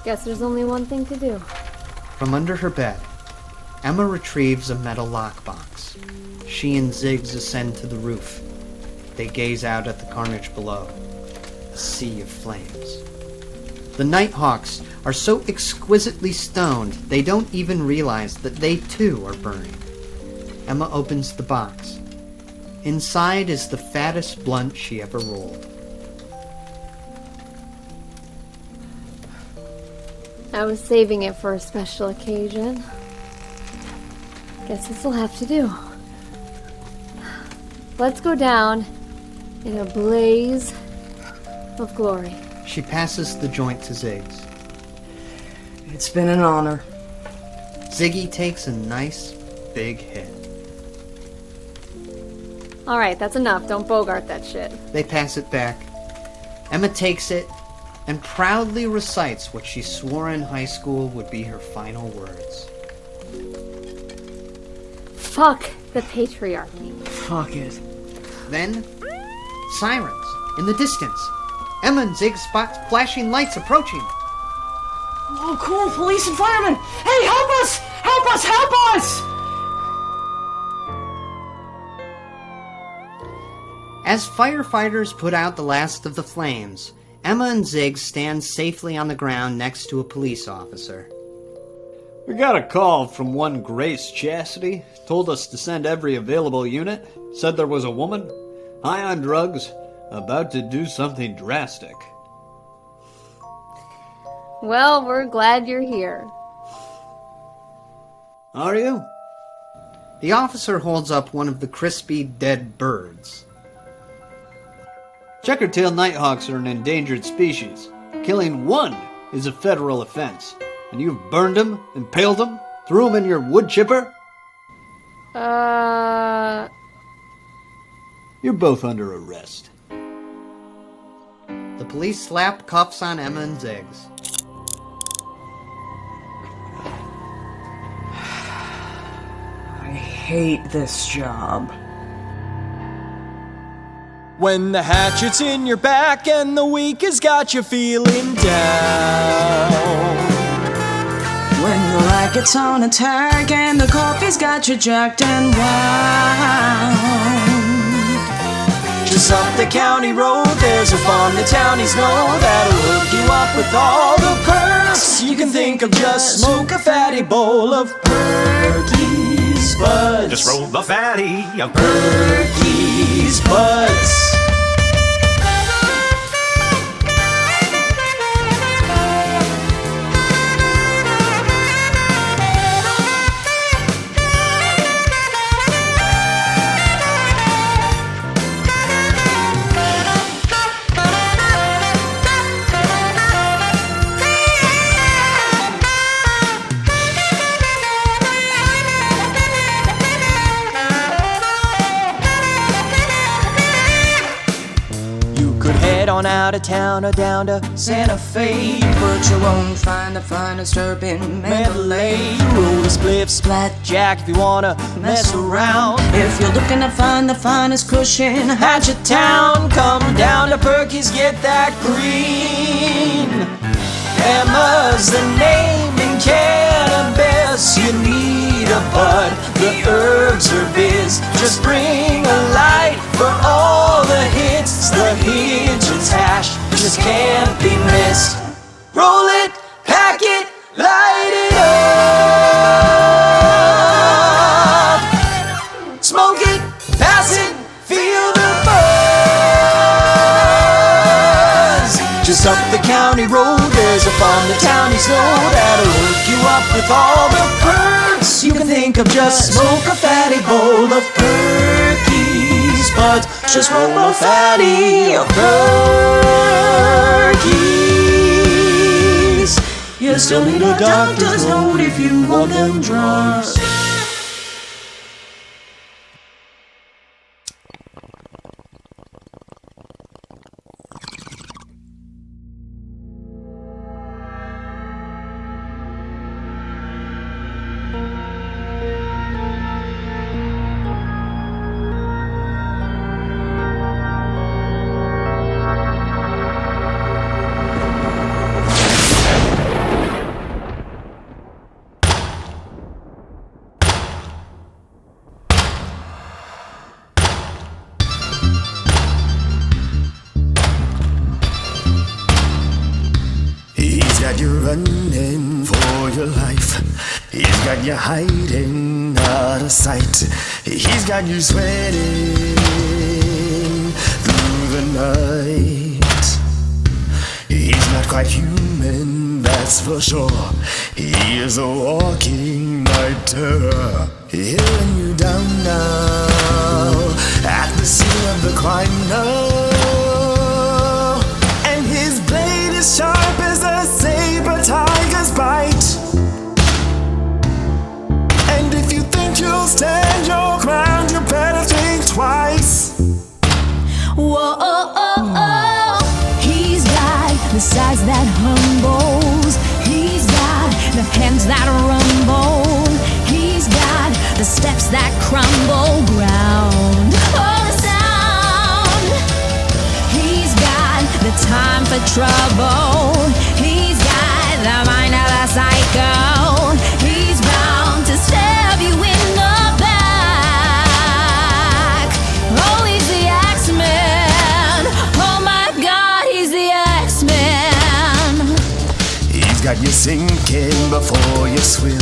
Guess there's only one thing to do. From under her bed, Emma retrieves a metal lockbox. She and Ziggs ascend to the roof. They gaze out at the carnage below. A sea of flames. The nighthawks are so exquisitely stoned they don't even realize that they too are burning. Emma opens the box. Inside is the fattest blunt she ever rolled. I was saving it for a special occasion. Guess this'll have to do. Let's go down in a blaze of glory. She passes the joint to Ziggs. It's been an honor. Ziggy takes a nice, big hit. Alright, that's enough. Don't bogart that shit. They pass it back. Emma takes it and proudly recites what she swore in high school would be her final words. Fuck the patriarchy. Fuck it. Then, sirens in the distance. Emma and Ziggs spot flashing lights approaching. Oh, cool, police and firemen! Hey, help us! Help us! Help us! As firefighters put out the last of the flames, Emma and Ziggs stand safely on the ground next to a police officer. We got a call from one Grace Chastity. Told us to send every available unit. Said there was a woman, high on drugs, about to do something drastic. Well, we're glad you're here. Are you? The officer holds up one of the crispy, dead birds. Checkered-tail nighthawks are an endangered species. Killing one is a federal offense. And you've burned them, impaled them, threw them in your wood chipper? You're both under arrest. The police slap cuffs on Emma and Ziggs. I hate this job. When the hatchet's in your back and the week has got you feeling down. When the racket's on attack and the coffee's got you jacked and wound. Just up the county road, there's a farm the townies know that'll hook you up with all the perks you can think of. Just smoke a fatty bowl of Perky's buds. Just roll the fatty of Perky's buds. On out of town or down to Santa Fe. But you won't find the finest herb in Mandalay. Roll a spliff, splat jack if you wanna mess around. If you're looking to find the finest cushion, Hatchettown, come down to Perky's, get that green. Emma's the name in cannabis. You need a bud, the herbs are biz. Just bring a light for all the hits. The Hitchens hash just can't be missed. Roll it, pack it, light it up. Smoke it, pass it, feel the buzz. Just up the county road, there's a farm the townies know that'll hook you up with all the perks you can think of. Just smoke a fatty bowl of Perky's buds. Just roll a fatty of Perky's. You still need a doctor's note if you want them drugs. You're running for your life. He's got you hiding out of sight. He's got you sweating through the night. He's not quite human, that's for sure. He is a walking night terror. He'll run you down now at the scene of the crime now. And his blade is sharp as a saber tiger's bite. And if you think you'll stand your ground, you better think twice. Whoa, oh, oh, oh. He's got the size that humbles. He's got the hands that rumble. He's got the steps that crumble ground. Oh, the sound. He's got the time for trouble. He's got the mind of a psycho. He's bound to stab you in the back. got you sinking before you swim.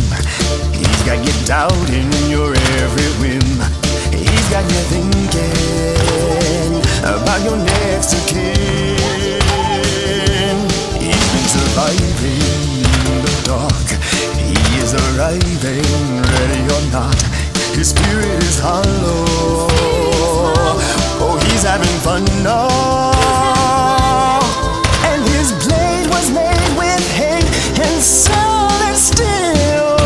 He's got you doubting your every whim. He's got you thinking about your next of kin. He's been surviving in the dark. He is arriving, ready or not. His spirit is hollow. Oh, he's having fun now. And his blade was made with hate, and so there's still.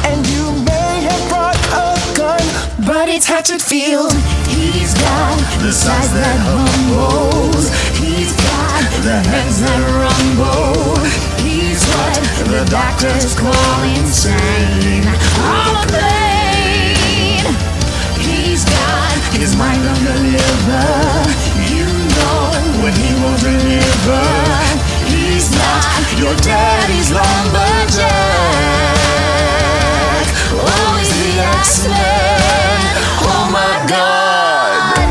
And you may have brought a gun, but it's Hatchetfield. He's got the size that humbles. He's got the hands that rumble. He's what the doctors call insane. On a plane. He's got his mind on the liver. You know what he won't deliver. He's not your daddy's lumberjack. Oh, he's the X-Men. Oh my God.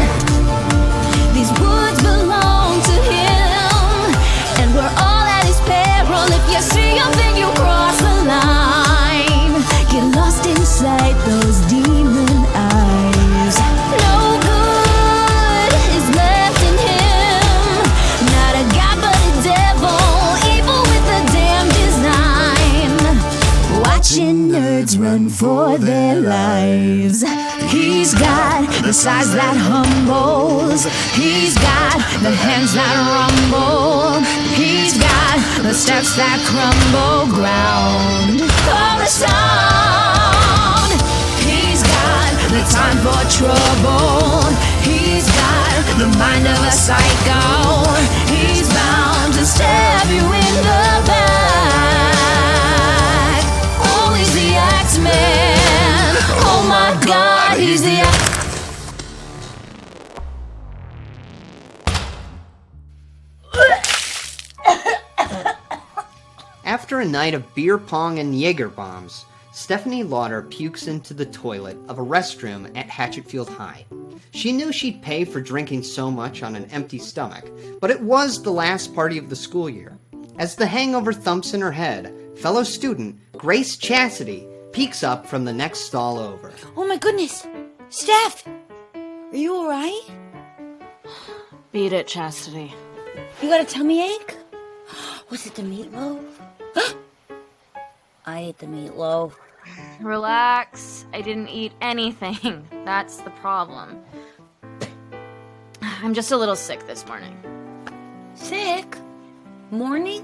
These woods belong to him, and we're all at his peril. If you see him, then you cross the line. Get lost inside those demon eyes. No good is left in him. Not a god but a devil, evil with a damn design. Watching nerds run for their lives. He's got the size that humbles. He's got the hands that rumble. He's got the steps that crumble ground. For the sound. He's got the time for trouble. He's got the mind of a psycho. He's bound to stab you in the back. Oh, he's the X-Man. Oh my God, he's the After a night of beer pong and Jaeger bombs, Stephanie Lauder pukes into the toilet of a restroom at Hatchetfield High. She knew she'd pay for drinking so much on an empty stomach, but it was the last party of the school year. As the hangover thumps in her head, fellow student Grace Chastity peeks up from the next stall over. Oh my goodness! Steph! Are you alright? Beat it, Chastity. You got a tummy ache? Was it the meatloaf? I ate the meatloaf. Relax. I didn't eat anything. That's the problem. I'm just a little sick this morning. Sick? Morning?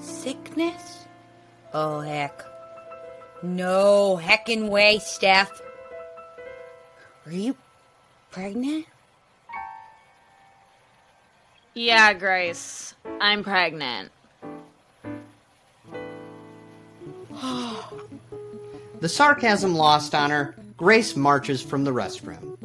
Sickness? Oh, heck. No heckin' way, Steph. Are you pregnant? Yeah, Grace. I'm pregnant. The sarcasm lost on her, Grace marches from the restroom.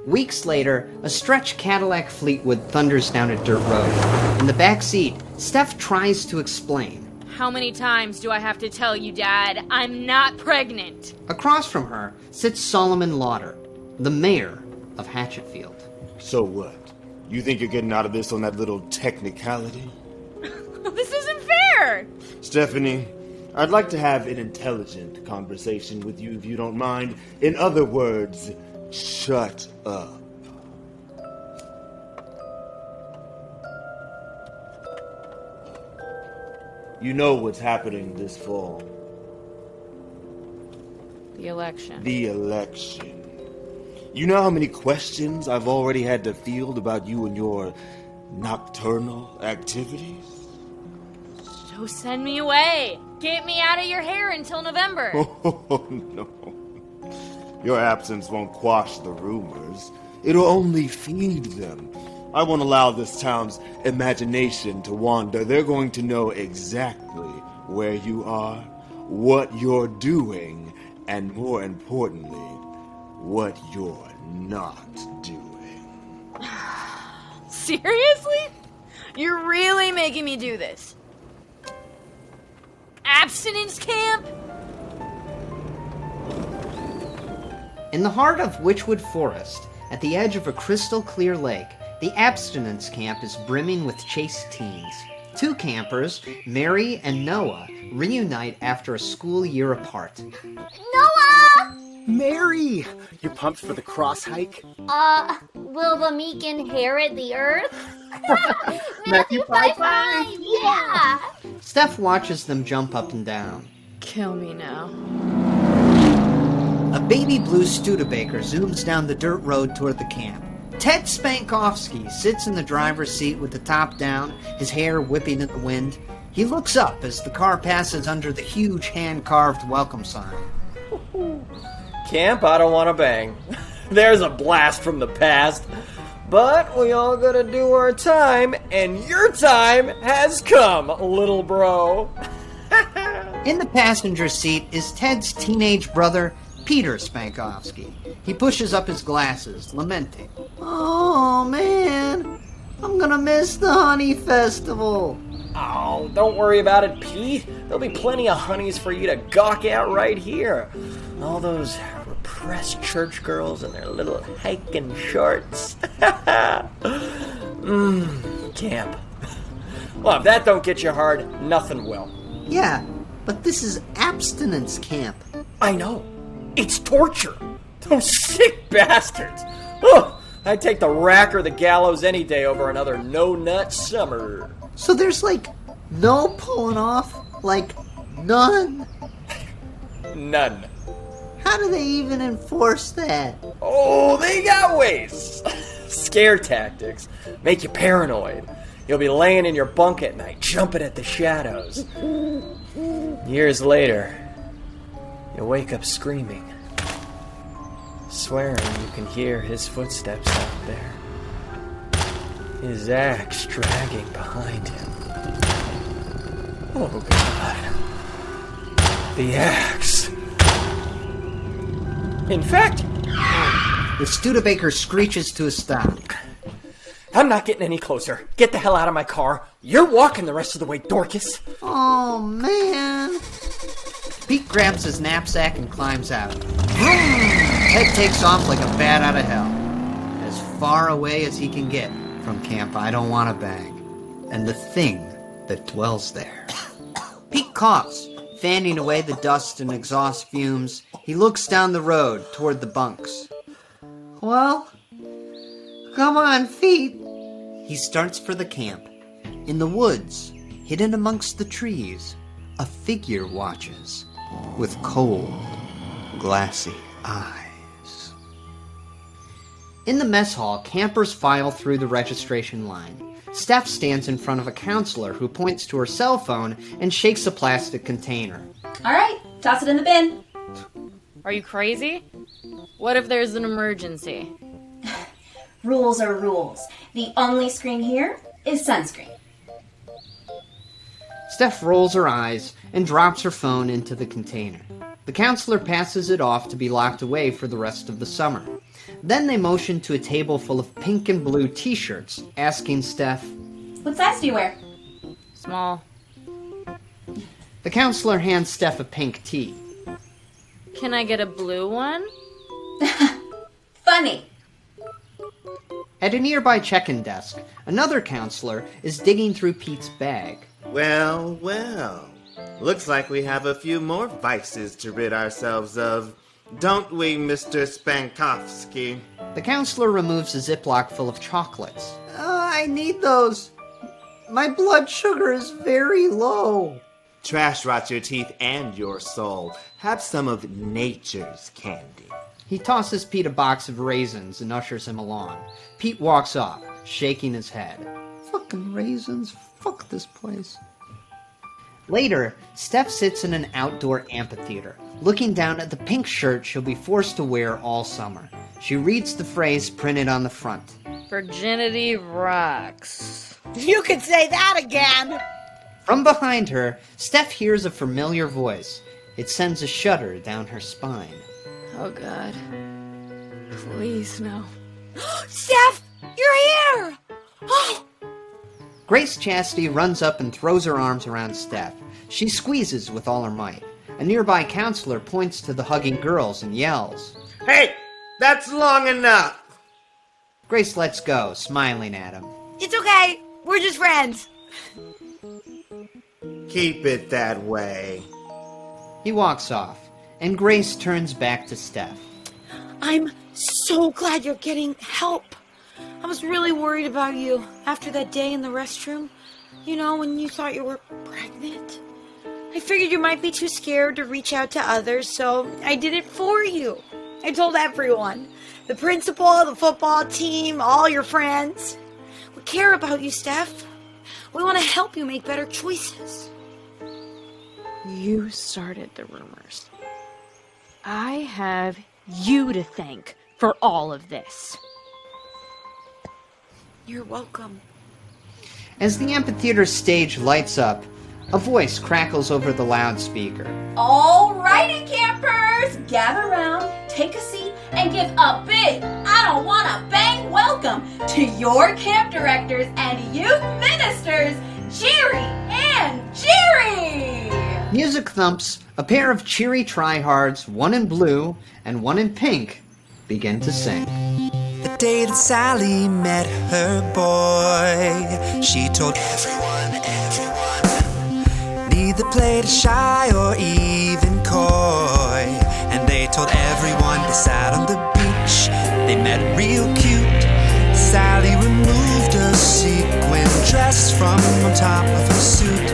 Weeks later, a stretched Cadillac Fleetwood thunders down a dirt road. In the back seat, Steph tries to explain. How many times do I have to tell you, Dad? I'm not pregnant. Across from her sits Solomon Lauder, the mayor of Hatchetfield. So what? You think you're getting out of this on that little technicality? This isn't fair! Stephanie, I'd like to have an intelligent conversation with you if you don't mind. In other words, shut up. You know what's happening this fall. The election. The election. You know how many questions I've already had to field about you and your nocturnal activities? So send me away. Get me out of your hair until November. Oh, no. Your absence won't quash the rumors. It'll only feed them. I won't allow this town's imagination to wander. They're going to know exactly where you are, what you're doing, and more importantly, what you're not doing. Seriously? You're really making me do this? Abstinence camp? In the heart of Witchwood Forest, at the edge of a crystal clear lake, the Abstinence camp is brimming with chaste teens. Two campers, Mary and Noah, reunite after a school year apart. Noah! Mary! You pumped for the cross hike? Will the meek inherit the earth? Matthew 5-5! Yeah! Steph watches them jump up and down. Kill me now. A baby blue Studebaker zooms down the dirt road toward the camp. Ted Spankowski sits in the driver's seat with the top down, his hair whipping in the wind. He looks up as the car passes under the huge hand-carved welcome sign. Camp, I don't want to bang. There's a blast from the past. But we all gotta do our time, and your time has come, little bro. In the passenger seat is Ted's teenage brother, Peter Spankowski. He pushes up his glasses, lamenting. Oh, man. I'm gonna miss the Honey Festival. Oh, don't worry about it, Pete. There'll be plenty of honeys for you to gawk at right here. All those repressed church girls in their little hiking shorts. Camp. Well, if that don't get you hard, nothing will. Yeah, but this is abstinence camp. I know. It's torture. Those sick bastards. Oh, I'd take the rack or the gallows any day over another no-nut summer. So there's, no pulling off? None? None. How do they even enforce that? Oh, they got ways. Scare tactics. Make you paranoid. You'll be laying in your bunk at night, jumping at the shadows. Years later, you wake up screaming, swearing you can hear his footsteps out there. His axe dragging behind him. Oh, God. The axe. In fact, the Studebaker screeches to a stop. I'm not getting any closer. Get the hell out of my car. You're walking the rest of the way, Dorcas. Oh, man. Pete grabs his knapsack and climbs out. Ted takes off like a bat out of hell, as far away as he can get from Camp I Don't Want to Bang, and the thing that dwells there. Pete coughs, fanning away the dust and exhaust fumes. He looks down the road toward the bunks. Well, come on, feet. He starts for the camp. In the woods, hidden amongst the trees, a figure watches with cold, glassy eyes. In the mess hall, campers file through the registration line. Steph stands in front of a counselor who points to her cell phone and shakes a plastic container. All right, toss it in the bin. Are you crazy? What if there's an emergency? Rules are rules. The only screen here is sunscreen. Steph rolls her eyes and drops her phone into the container. The counselor passes it off to be locked away for the rest of the summer. Then they motion to a table full of pink and blue t-shirts, asking Steph, What size do you wear? Small. The counselor hands Steph a pink tee. Can I get a blue one? Funny. At a nearby check-in desk, another counselor is digging through Pete's bag. Well, well. Looks like we have a few more vices to rid ourselves of. Don't we, Mr. Spankowski? The counselor removes a Ziploc full of chocolates. I need those. My blood sugar is very low. Trash rots your teeth and your soul. Have some of nature's candy. He tosses Pete a box of raisins and ushers him along. Pete walks off, shaking his head. Fucking raisins. Fuck this place. Later, Steph sits in an outdoor amphitheater, looking down at the pink shirt she'll be forced to wear all summer. She reads the phrase printed on the front. Virginity Rocks. You could say that again! From behind her, Steph hears a familiar voice. It sends a shudder down her spine. Oh, God. Please, no. Steph! You're here! Oh! Grace Chastity runs up and throws her arms around Steph. She squeezes with all her might. A nearby counselor points to the hugging girls and yells, Hey! That's long enough! Grace lets go, smiling at him. It's okay. We're just friends. Keep it that way. He walks off, and Grace turns back to Steph. I'm so glad you're getting help. I was really worried about you after that day in the restroom. You know, when you thought you were pregnant. I figured you might be too scared to reach out to others, so I did it for you. I told everyone. The principal, the football team, all your friends. We care about you, Steph. We want to help you make better choices. You started the rumors. I have you to thank for all of this. You're welcome. As the amphitheater stage lights up, a voice crackles over the loudspeaker. Alrighty, campers! Gather round, take a seat, and give a big, I don't wanna bang welcome to your camp directors and youth ministers, Jerry and Jerry! Music thumps, a pair of cheery tryhards, one in blue and one in pink, begin to sing. The day that Sally met her boy, she told everyone, neither played shy or even coy. And they told everyone they sat on the beach, they met real cute. Sally removed her sequin dress from on top of her suit.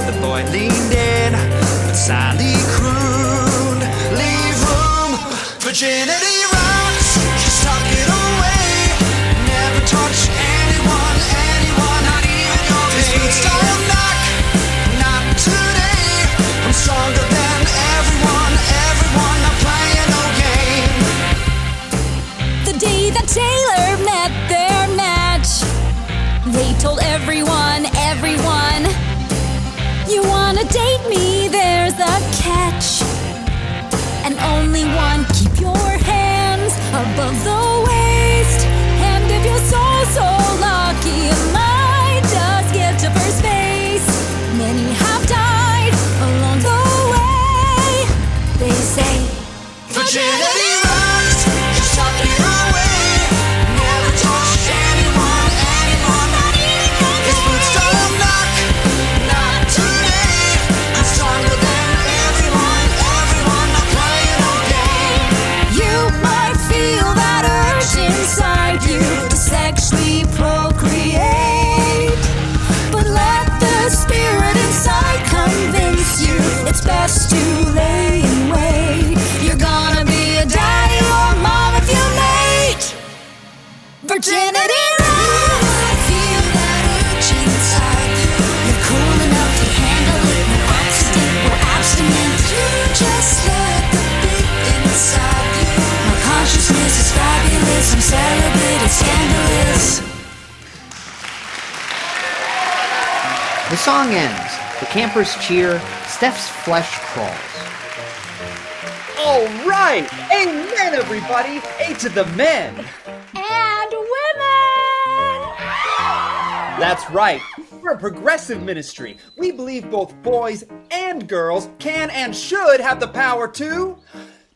The boy leaned in, but Sally crooned, leave room, Virginity Rocks, just tuck it away. Never touch anyone, not even your face. These boots don't knock, not today. I'm stronger than everyone, not playing no game. The day that Taylor met their match, they told everyone, you wanna date me, there's a catch. And only one, keep your hands above the waist. And if you're so lucky, you might just get to first base. Many have died along the way. They say, Virginity Rocks, just tuck it away. Never touch anyone, not even your face. These boots don't knock, not today. I'm stronger than everyone, not playing no game. you might feel that urge inside you to sexually procreate. But let the spirit inside convince you it's best to lay in wait. You're gonna be a daddy or mom if you mate. Virginity Rocks. Feel that urge inside you. You're cool enough to handle it. No accident or abstinence. You just let the beat inside you. My consciousness is fabulous. I'm celibate. It's scandalous. The song ends. The campers cheer. Steph's flesh crawls. All right! Amen, everybody! A to the men! And women! That's right. We're a progressive ministry. We believe both boys and girls can and should have the power to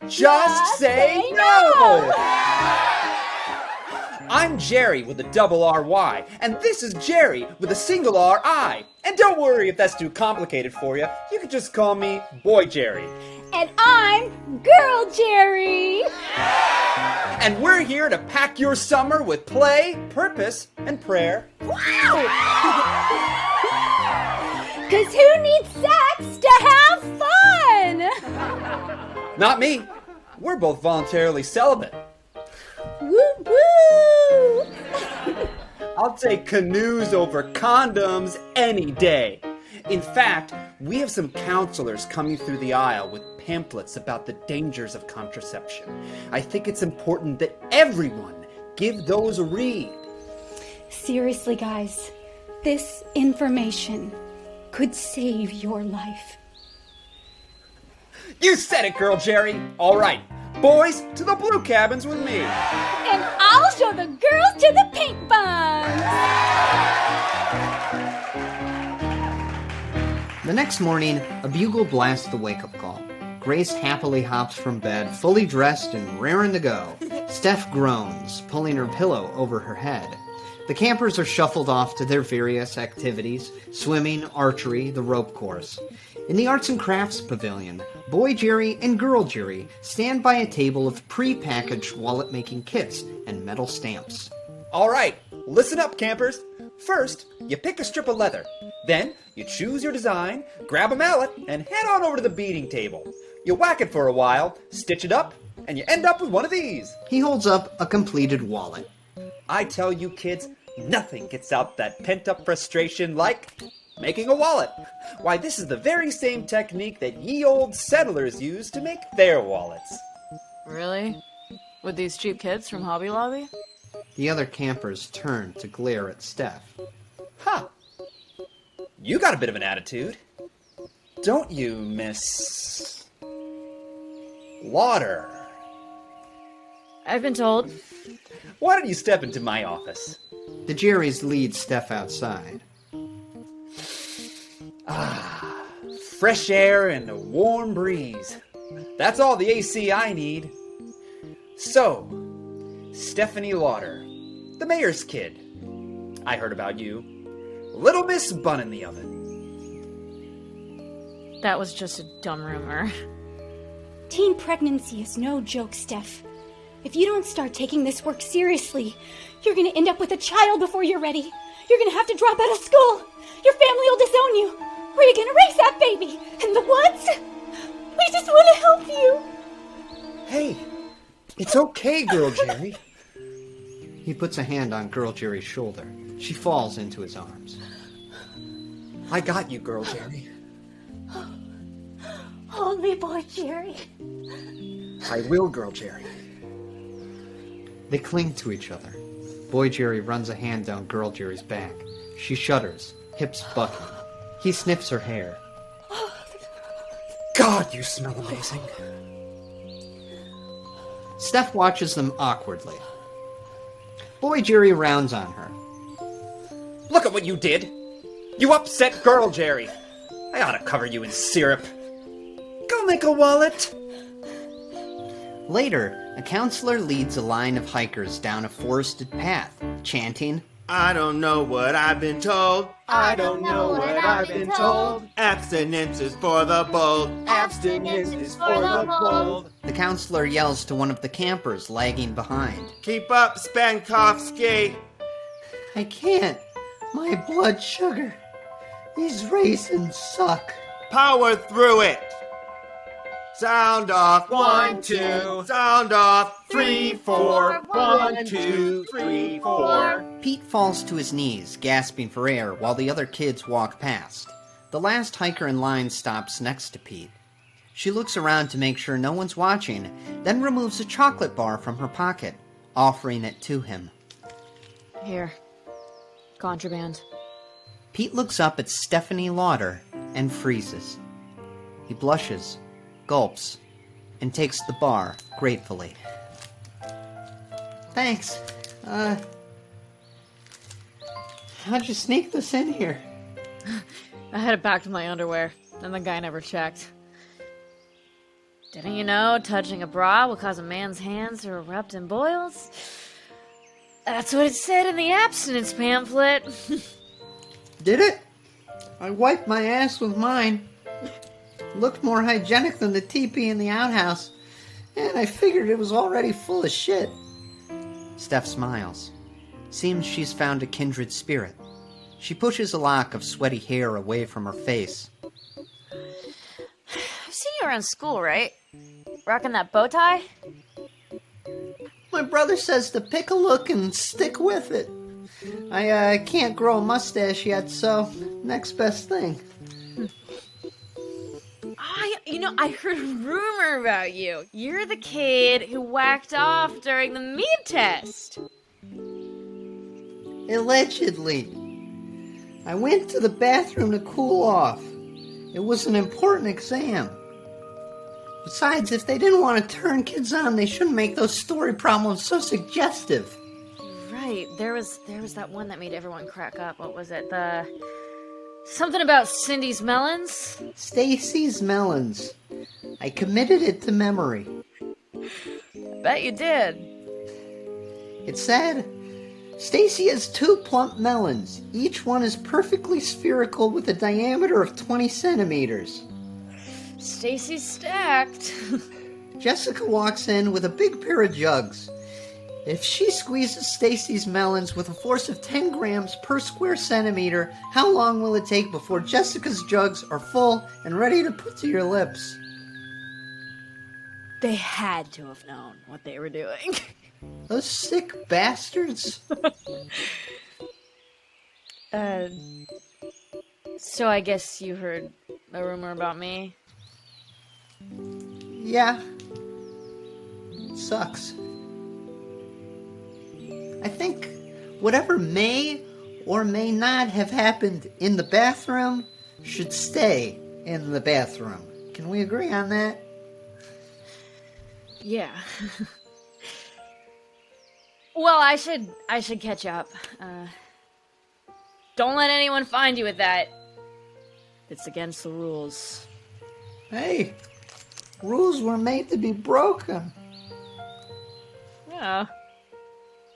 just say no! I'm Jerry with a double R-Y, and this is Jerry with a single R-I. And don't worry if that's too complicated for you. You can just call me Boy Jerry. And I'm Girl Jerry! And we're here to pack your summer with play, purpose, and prayer. Wow! Cause who needs sex to have fun? Not me. We're both voluntarily celibate. Woo woo! I'll take canoes over condoms any day. In fact, we have some counselors coming through the aisle with pamphlets about the dangers of contraception. I think it's important that everyone give those a read. Seriously, guys, this information could save your life. You said it, Girl Jerry. All right, boys to the blue cabins with me. And I'll show the girls to the pink buns! The next morning, a bugle blasts the wake-up call. Grace happily hops from bed, fully dressed and raring to go. Steph groans, pulling her pillow over her head. The The campers are shuffled off to their various activities, swimming, archery, the rope course. In the Arts and Crafts Pavilion, Boy Jerry and Girl Jerry stand by a table of pre-packaged wallet-making kits and metal stamps. All right, listen up, campers. First, you pick a strip of leather. Then, you choose your design, grab a mallet, and head on over to the beading table. You whack it for a while, stitch it up, and you end up with one of these. He holds up a completed wallet. I tell you kids, nothing gets out that pent-up frustration like making a wallet. Why, this is the very same technique that ye old settlers used to make their wallets. Really? With these cheap kids from Hobby Lobby? The other campers turn to glare at Steph. Huh. You got a bit of an attitude. Don't you, Miss... Lauder? I've been told. Why don't you step into my office? The Jerrys lead Steph outside. Ah, fresh air and a warm breeze. That's all the AC I need. So, Stephanie Lauder, the mayor's kid. I heard about you. Little Miss Bun in the Oven. That was just a dumb rumor. Teen pregnancy is no joke, Steph. If you don't start taking this work seriously, you're gonna end up with a child before you're ready. You're gonna have to drop out of school. Your family will disown you. Where are you gonna raise that baby? In the woods? We just want to help you. Hey, it's okay, Girl Jerry. He puts a hand on Girl Jerry's shoulder. She falls into his arms. I got you, Girl Jerry. Hold me, Boy Jerry. I will, Girl Jerry. They cling to each other. Boy Jerry runs a hand down Girl Jerry's back. She shudders, hips bucking. He sniffs her hair. God, you smell amazing. Steph watches them awkwardly. Boy Jerry rounds on her. Look at what you did. You upset Girl Jerry. I ought to cover you in syrup. Go make a wallet. Later, a counselor leads a line of hikers down a forested path, chanting, I don't know what I've been told. I don't know what I've been told. Abstinence is for the bold. Abstinence is for the bold. The counselor yells to one of the campers lagging behind. Keep up, Spankovsky. I can't. My blood sugar. These raisins suck. Power through it. Sound off. 1, 2. Sound off. 3, 4. 1, 2, 3, 4. Pete falls to his knees, gasping for air, while the other kids walk past. The last hiker in line stops next to Pete. She looks around to make sure no one's watching, then removes a chocolate bar from her pocket, offering it to him. Here. Contraband. Pete looks up at Stephanie Lauder and freezes. He blushes, gulps, and takes the bar gratefully. Thanks. How'd you sneak this in here? I had it back to my underwear, and the guy never checked. Didn't you know touching a bra will cause a man's hands to erupt in boils? That's what it said in the abstinence pamphlet. Did it? I wiped my ass with mine. It looked more hygienic than the teepee in the outhouse, and I figured it was already full of shit. Steph smiles. Seems she's found a kindred spirit. She pushes a lock of sweaty hair away from her face. I've seen you around school, right? Rocking that bow tie? My brother says to pick a look and stick with it. I can't grow a mustache yet, so next best thing. I heard a rumor about you. You're the kid who whacked off during the mead test. Allegedly. I went to the bathroom to cool off. It was an important exam. Besides, if they didn't want to turn kids on, they shouldn't make those story problems so suggestive. Right, there was that one that made everyone crack up. What was it? Something about Cindy's melons? Stacy's melons. I committed it to memory. Bet you did. It said, Stacy has 2 plump melons. Each one is perfectly spherical with a diameter of 20 centimeters. Stacy's stacked. Jessica walks in with a big pair of jugs. If she squeezes Stacy's melons with a force of 10 grams per square centimeter, how long will it take before Jessica's jugs are full and ready to put to your lips? They had to have known what they were doing. Those sick bastards. So I guess you heard a rumor about me? Yeah. It sucks. I think whatever may or may not have happened in the bathroom should stay in the bathroom. Can we agree on that? Yeah. Well, I should catch up. Don't let anyone find you with that. It's against the rules. Hey, rules were made to be broken. Yeah.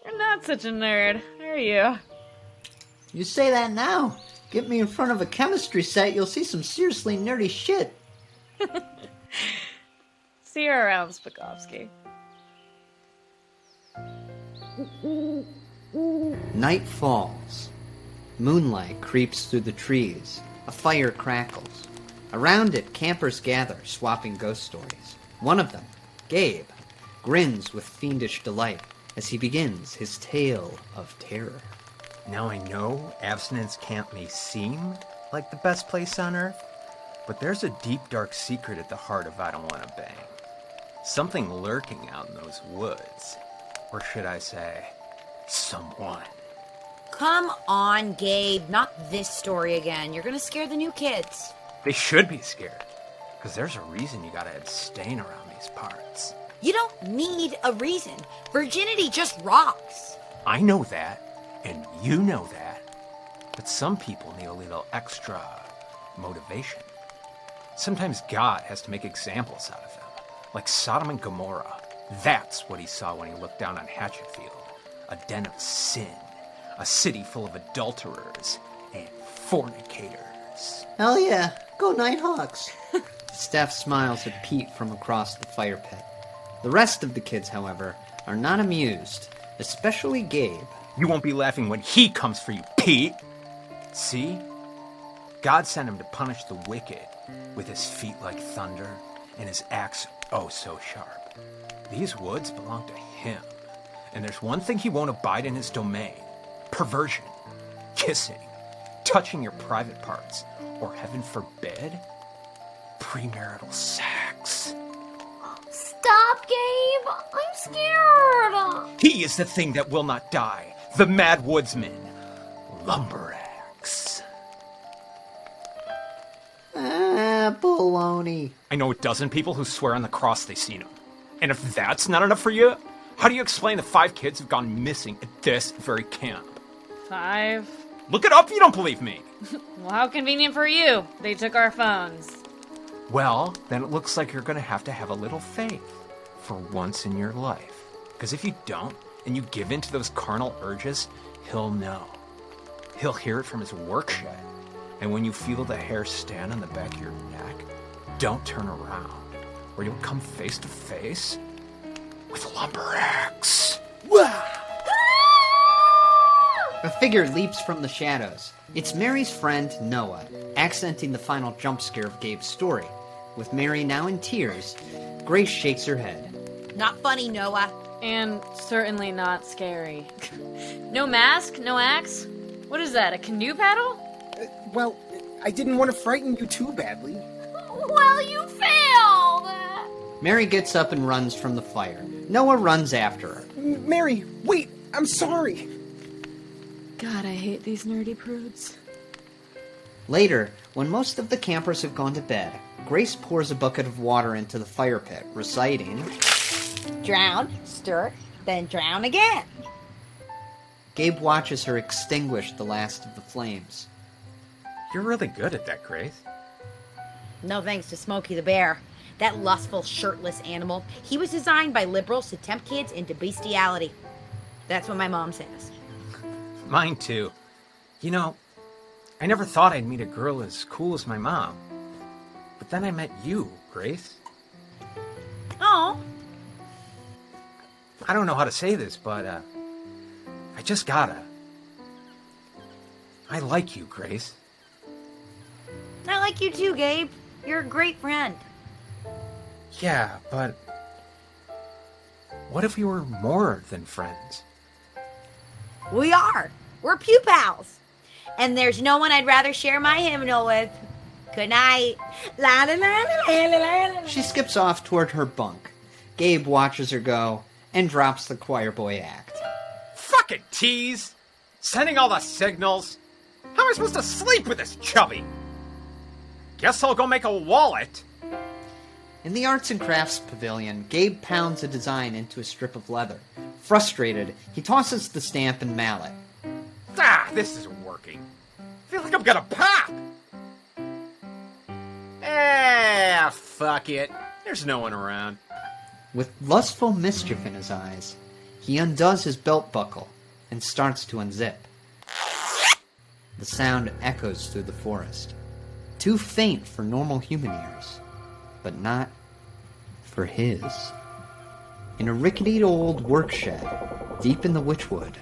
You're not such a nerd, are you? You say that now. Get me in front of a chemistry set, you'll see some seriously nerdy shit. See you around, Spakowski. Night falls. Moonlight creeps through the trees. A fire crackles. Around it, campers gather, swapping ghost stories. One of them, Gabe, grins with fiendish delight as he begins his tale of terror. Now I know Abstinence can't may seem like the best place on earth, but there's a deep, dark secret at the heart of I Don't Want to Bang. Something lurking out in those woods. Or should I say, someone. Come on, Gabe. Not this story again. You're gonna scare the new kids. They should be scared, because there's a reason you gotta abstain around these parts. You don't need a reason. Virginity just rocks. I know that, and you know that, but some people need a little extra motivation. Sometimes God has to make examples out of them, like Sodom and Gomorrah. That's what he saw when he looked down on Hatchetfield, a den of sin, a city full of adulterers and fornicators. Hell yeah, go Nighthawks. Steph smiles at Pete from across the fire pit. The rest of the kids, however, are not amused, especially Gabe. You won't be laughing when he comes for you, Pete. See? God sent him to punish the wicked with his feet like thunder and his axe oh so sharp. These woods belong to him, and there's one thing he won't abide in his domain: perversion, kissing, touching your private parts, or heaven forbid, premarital sex. Stop, Gabe! I'm scared! He is the thing that will not die, the mad woodsman, Lumberax. Baloney. I know a dozen people who swear on the cross they seen him. And if that's not enough for you, how do you explain the 5 kids have gone missing at this very camp? 5? Look it up if you don't believe me. Well, how convenient for you. They took our phones. Well, then it looks like you're going to have a little faith for once in your life. Because if you don't, and you give in to those carnal urges, he'll know. He'll hear it from his work shed. And when you feel the hair stand on the back of your neck, don't turn around, or you'll come face to face with Lumberax. A figure leaps from the shadows. It's Mary's friend, Noah, accenting the final jump scare of Gabe's story. With Mary now in tears, Grace shakes her head. Not funny, Noah. And certainly not scary. No mask? No axe? What is that, a canoe paddle? Well, I didn't want to frighten you too badly. Well, you failed! Mary gets up and runs from the fire. Noah runs after her. Mary, wait! I'm sorry! God, I hate these nerdy prudes. Later, when most of the campers have gone to bed, Grace pours a bucket of water into the fire pit, reciting, Drown, stir, then drown again. Gabe watches her extinguish the last of the flames. You're really good at that, Grace. No thanks to Smokey the Bear. That lustful, shirtless animal. He was designed by liberals to tempt kids into bestiality. That's what my mom says. Mine too. You know, I never thought I'd meet a girl as cool as my mom. But then I met you, Grace. Oh. I don't know how to say this, but, I just gotta. I like you, Grace. I like you too, Gabe. You're a great friend. Yeah, but what if we were more than friends? We are. We're pew pals. And there's no one I'd rather share my hymnal with. Good night. La la la la la la la. She skips off toward her bunk. Gabe watches her go and drops the choir boy act. Fucking tease! Sending all the signals. How am I supposed to sleep with this chubby? Guess I'll go make a wallet. In the arts and crafts pavilion, Gabe pounds a design into a strip of leather. Frustrated, he tosses the stamp and mallet. Ah, this isn't working. I feel like I'm gonna pop. Fuck it. There's no one around. With lustful mischief in his eyes, he undoes his belt buckle and starts to unzip. The sound echoes through the forest. Too faint for normal human ears, but not for his. In a rickety old work shed, deep in the witchwood,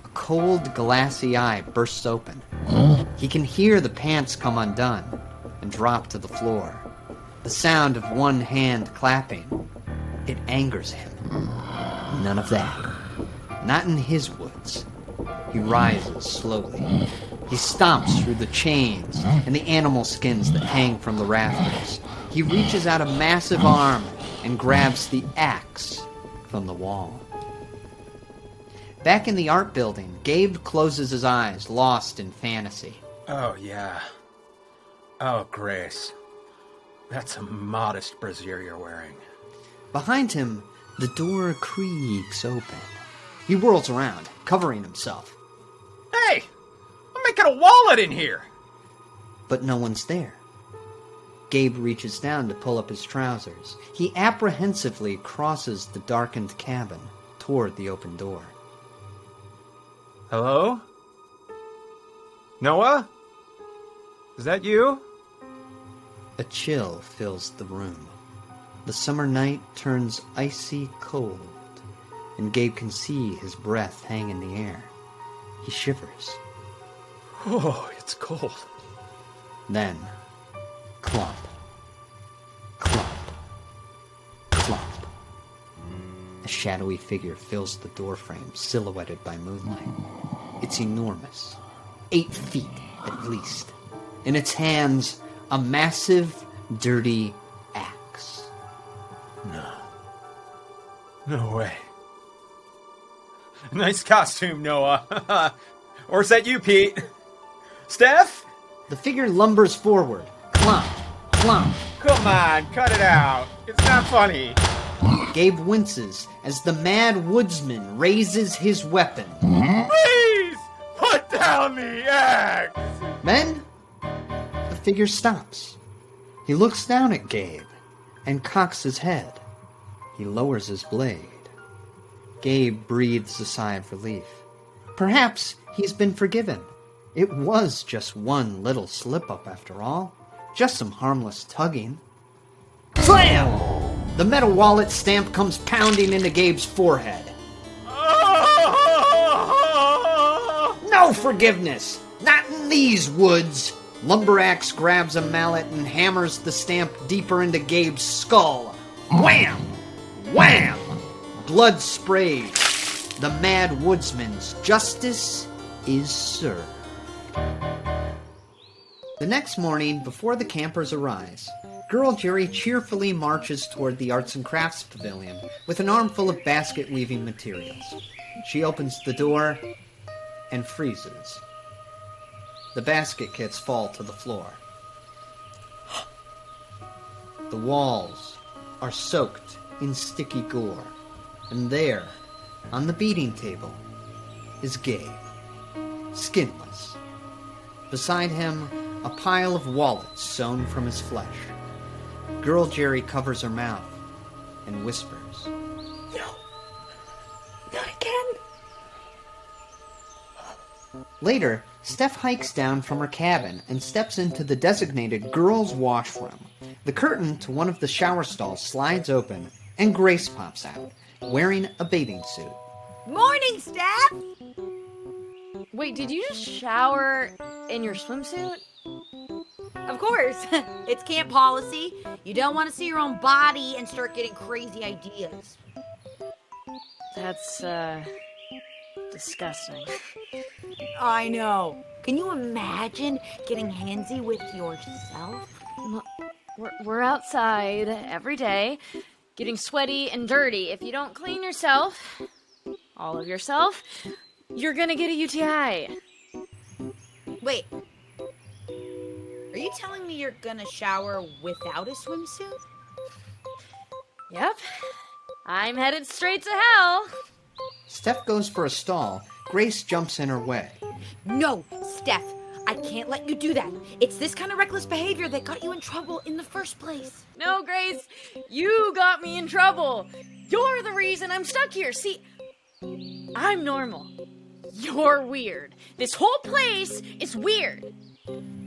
a cold, glassy eye bursts open. He can hear the pants come undone and drop to the floor. The sound of one hand clapping. It angers him. None of that. Not in his woods. He rises slowly. He stomps through the chains and the animal skins that hang from the rafters. He reaches out a massive arm and grabs the axe from the wall. Back in the art building, Gabe closes his eyes, lost in fantasy. Oh, yeah. Oh, Grace. That's a modest brassiere you're wearing. Behind him, the door creaks open. He whirls around, covering himself. Hey! I'm making a wallet in here! But no one's there. Gabe reaches down to pull up his trousers. He apprehensively crosses the darkened cabin toward the open door. Hello? Noah? Is that you? A chill fills the room. The summer night turns icy cold, and Gabe can see his breath hang in the air. He shivers. Oh, it's cold. Then, clomp, clomp, clomp. A shadowy figure fills the doorframe, silhouetted by moonlight. It's enormous, 8 feet at least. In its hands, a massive, dirty axe. No way. Nice costume, Noah. Or is that you, Pete? Steph? The figure lumbers forward. Clomp, clomp. Come on, cut it out. It's not funny. Gabe winces as the mad woodsman raises his weapon. Please! Put down the axe! Then, the figure stops. He looks down at Gabe and cocks his head. He lowers his blade. Gabe breathes a sigh of relief. Perhaps he's been forgiven. It was just one little slip-up after all. Just some harmless tugging. Slam! The metal wallet stamp comes pounding into Gabe's forehead. No forgiveness! Not in these woods! Lumberaxe grabs a mallet and hammers the stamp deeper into Gabe's skull. Wham! Wham! Blood sprays. The mad woodsman's justice is served. The next morning, before the campers arise, Girl Jerry cheerfully marches toward the Arts and Crafts Pavilion with an armful of basket-weaving materials. She opens the door and freezes. The basket kits fall to the floor. The walls are soaked in sticky gore, and there, on the beating table, is Gabe, skinless. Beside him, a pile of wallets sewn from his flesh. Girl Jerry covers her mouth and whispers, No, not again. Later, Steph hikes down from her cabin and steps into the designated girls' washroom. The curtain to one of the shower stalls slides open, and Grace pops out, wearing a bathing suit. Morning, Steph! Wait, did you just shower in your swimsuit? Of course. It's camp policy. You don't want to see your own body and start getting crazy ideas. That's, disgusting. I know. Can you imagine getting handsy with yourself? We're outside every day, getting sweaty and dirty. If you don't clean yourself, all of yourself, you're gonna get a UTI. Wait. Are you telling me you're gonna shower without a swimsuit? Yep. I'm headed straight to hell. Steph goes for a stall. Grace jumps in her way. No, Steph. I can't let you do that. It's this kind of reckless behavior that got you in trouble in the first place. No, Grace. You got me in trouble. You're the reason I'm stuck here. See, I'm normal. You're weird. This whole place is weird.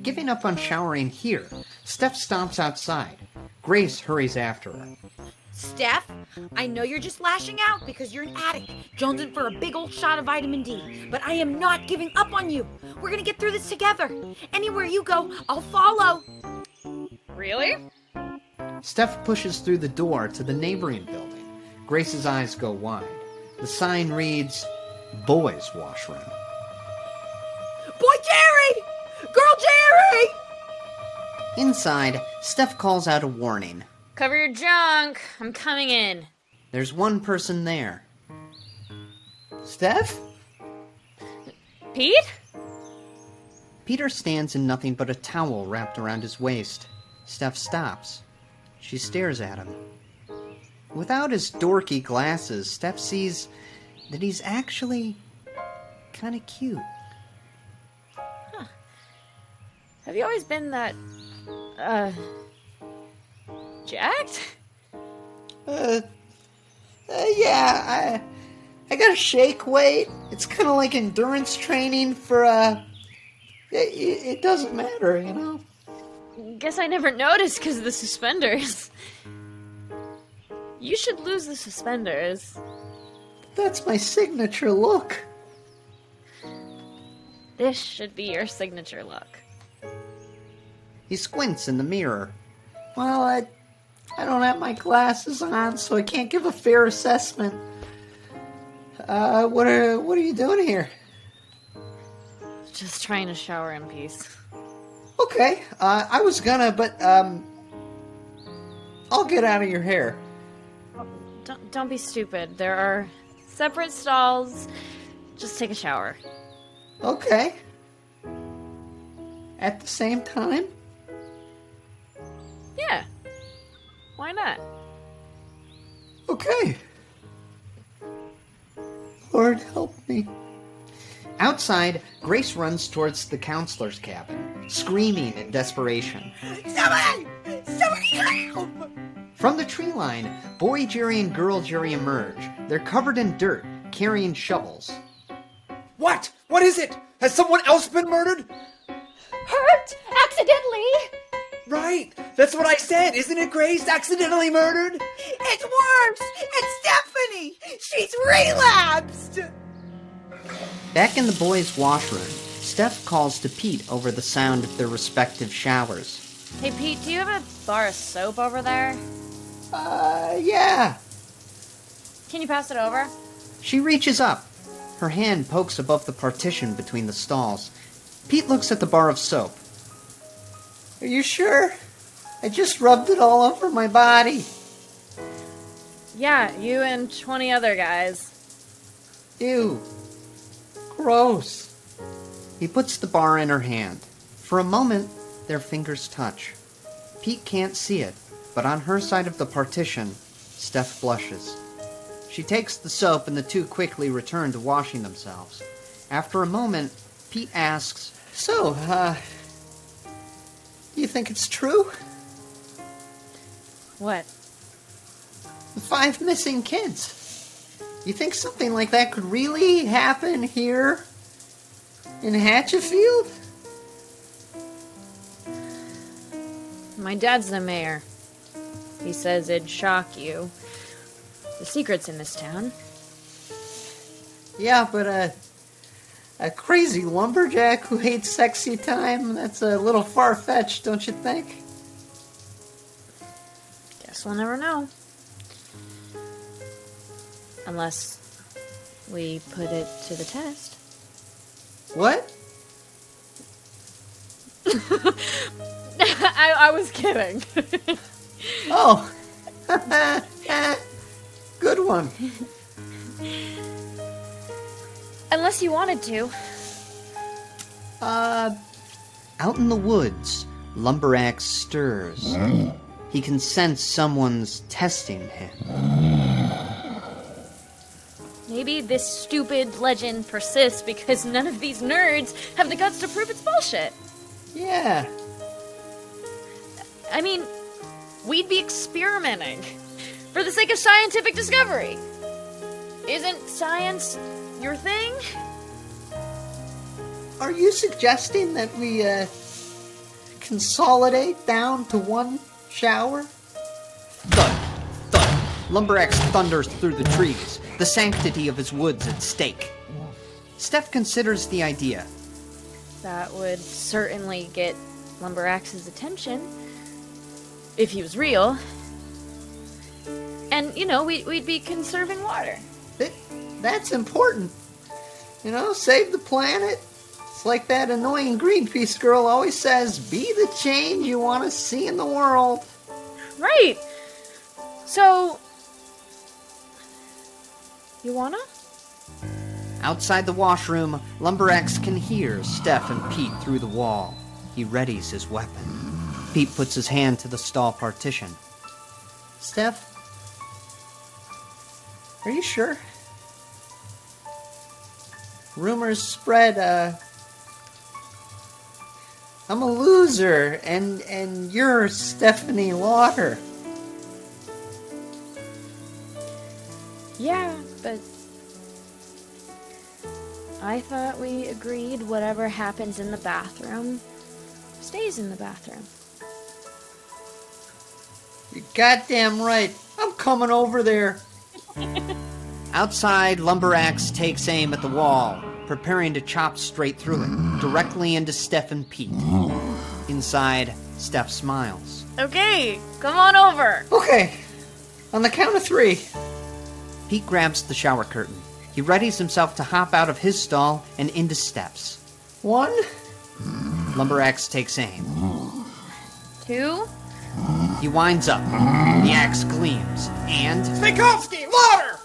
Giving up on showering here, Steph stomps outside. Grace hurries after her. Steph, I know you're just lashing out because you're an addict, jonesing for a big old shot of vitamin D, but I am not giving up on you. We're gonna get through this together. Anywhere you go, I'll follow. Really? Steph pushes through the door to the neighboring building. Grace's eyes go wide. The sign reads, Boys Washroom. Boy Jerry! Girl Jerry! Inside, Steph calls out a warning. Cover your junk. I'm coming in. There's one person there. Steph? Pete? Peter stands in nothing but a towel wrapped around his waist. Steph stops. She stares at him. Without his dorky glasses, Steph sees that he's actually kind of cute. Huh. Have you always been that, jacked? Yeah, I got a shake weight. It's kind of like endurance training for, it doesn't matter, you know? Guess I never noticed because of the suspenders. You should lose the suspenders. That's my signature look. This should be your signature look. He squints in the mirror. Well, I don't have my glasses on, so I can't give a fair assessment. What are you doing here? Just trying to shower in peace. Okay, I was gonna, but, I'll get out of your hair. Don't be stupid. There are separate stalls. Just take a shower. Okay. At the same time? Yeah. Why not? Okay. Lord, help me. Outside, Grace runs towards the counselor's cabin, screaming in desperation. Somebody! Somebody help! From the tree line, Boy Jerry and Girl Jerry emerge. They're covered in dirt, carrying shovels. What? What is it? Has someone else been murdered? Hurt! Accidentally! Right! That's what I said! Isn't it Grace accidentally murdered? It's worse! It's Stephanie! She's relapsed! Back in the boys' washroom, Steph calls to Pete over the sound of their respective showers. Hey, Pete, do you have a bar of soap over there? Yeah. Can you pass it over? She reaches up. Her hand pokes above the partition between the stalls. Pete looks at the bar of soap. Are you sure? I just rubbed it all over my body. Yeah, you and 20 other guys. Ew. Gross. He puts the bar in her hand. For a moment, their fingers touch. Pete can't see it, but on her side of the partition, Steph blushes. She takes the soap and the two quickly return to washing themselves. After a moment, Pete asks, So, you think it's true? What? The 5 missing kids. You think something like that could really happen here? In Hatchetfield? My dad's the mayor. He says it'd shock you. The secret's in this town. Yeah, but a crazy lumberjack who hates sexy time, that's a little far-fetched, don't you think? Guess we'll never know. Unless we put it to the test. What? I was kidding. Oh. Good one. Unless you wanted to. Out in the woods, Lumberax stirs. He can sense someone's testing him. Maybe this stupid legend persists because none of these nerds have the guts to prove it's bullshit. Yeah. I mean, we'd be experimenting for the sake of scientific discovery. Isn't science your thing? Are you suggesting that we, consolidate down to one shower? Thud, thud. Lumberax thunders through the trees, the sanctity of his woods at stake. Steph considers the idea. That would certainly get Lumberax's attention. If he was real. And, you know, we'd be conserving water. That's important. You know, save the planet. It's like that annoying Greenpeace girl always says, be the change you want to see in the world. Right. So, you wanna? Outside the washroom, Lumberax can hear Steph and Pete through the wall. He readies his weapon. Pete puts his hand to the stall partition. Steph? Are you sure? Rumors spread, I'm a loser, and you're Stephanie Lauder. Yeah, but I thought we agreed whatever happens in the bathroom stays in the bathroom. You're goddamn right. I'm coming over there. Outside, Lumberax takes aim at the wall, preparing to chop straight through it, directly into Steph and Pete. Inside, Steph smiles. Okay, come on over. Okay, on the count of 3. Pete grabs the shower curtain. He readies himself to hop out of his stall and into Steph's. 1. Lumberax takes aim. 2. He winds up. The axe gleams, and... Spankovsky! Lauder!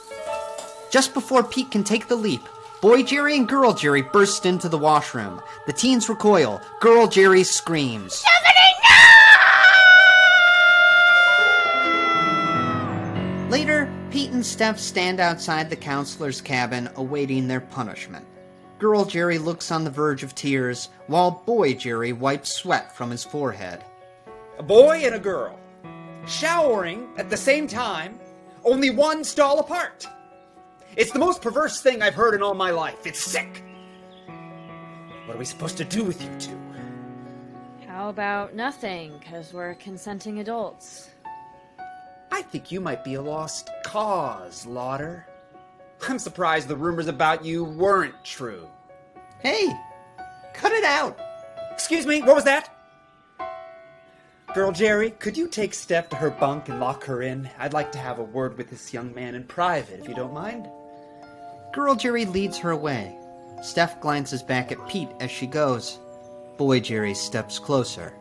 Just before Pete can take the leap, Boy Jerry and Girl Jerry burst into the washroom. The teens recoil. Girl Jerry screams. Later, Pete and Steph stand outside the counselor's cabin awaiting their punishment. Girl Jerry looks on the verge of tears, while Boy Jerry wipes sweat from his forehead. A boy and a girl, showering at the same time, only one stall apart. It's the most perverse thing I've heard in all my life. It's sick. What are we supposed to do with you two? How about nothing, because we're consenting adults? I think you might be a lost cause, Lauder. I'm surprised the rumors about you weren't true. Hey, cut it out. Excuse me, what was that? Girl Jerry, could you take Steph to her bunk and lock her in? I'd like to have a word with this young man in private, if you don't mind. Girl Jerry leads her away. Steph glances back at Pete as she goes. Boy Jerry steps closer,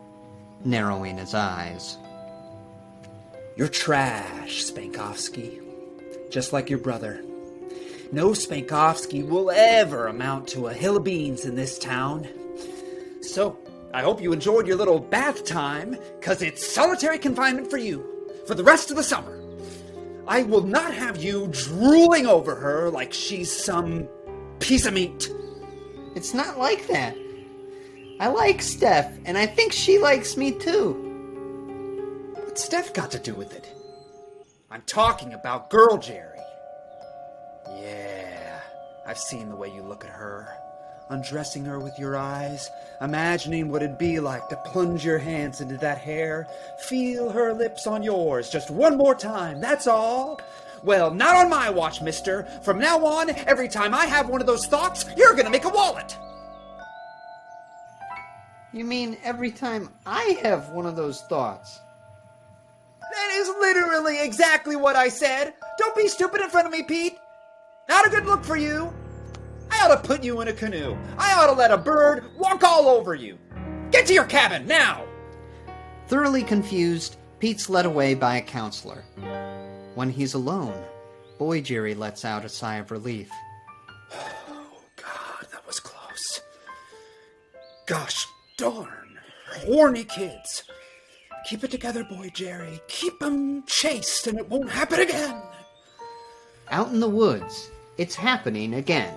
narrowing his eyes. You're trash, Spankovsky. Just like your brother. No Spankovsky will ever amount to a hill of beans in this town. So, I hope you enjoyed your little bath time, because it's solitary confinement for you, for the rest of the summer. I will not have you drooling over her like she's some piece of meat. It's not like that. I like Steph, and I think she likes me too. What's Steph got to do with it? I'm talking about Girl Jerry. Yeah, I've seen the way you look at her. undressing her with your eyes, imagining what it'd be like to plunge your hands into that hair, feel her lips on yours just one more time, that's all. Well, not on my watch, mister. From now on, every time I have one of those thoughts, you're gonna make a wallet. You mean every time I have one of those thoughts? That is literally exactly what I said. Don't be stupid in front of me, Pete. Not a good look for you. I ought to put you in a canoe. I ought to let a bird walk all over you. Get to your cabin, now! Thoroughly confused, Pete's led away by a counselor. When he's alone, Boy Jerry lets out a sigh of relief. Oh, God, that was close. Gosh darn. Horny kids. Keep it together, Boy Jerry. Keep them chaste and it won't happen again. Out in the woods, it's happening again.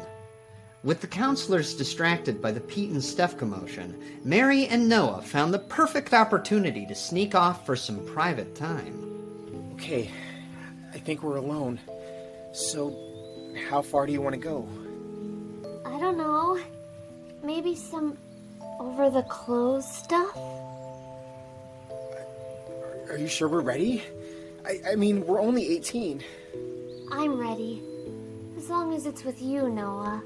With the counselors distracted by the Pete and Steph commotion, Mary and Noah found the perfect opportunity to sneak off for some private time. Okay, I think we're alone. So, how far do you want to go? I don't know. Maybe some over-the-clothes stuff? Are you sure we're ready? I mean, we're only 18. I'm ready. As long as it's with you, Noah.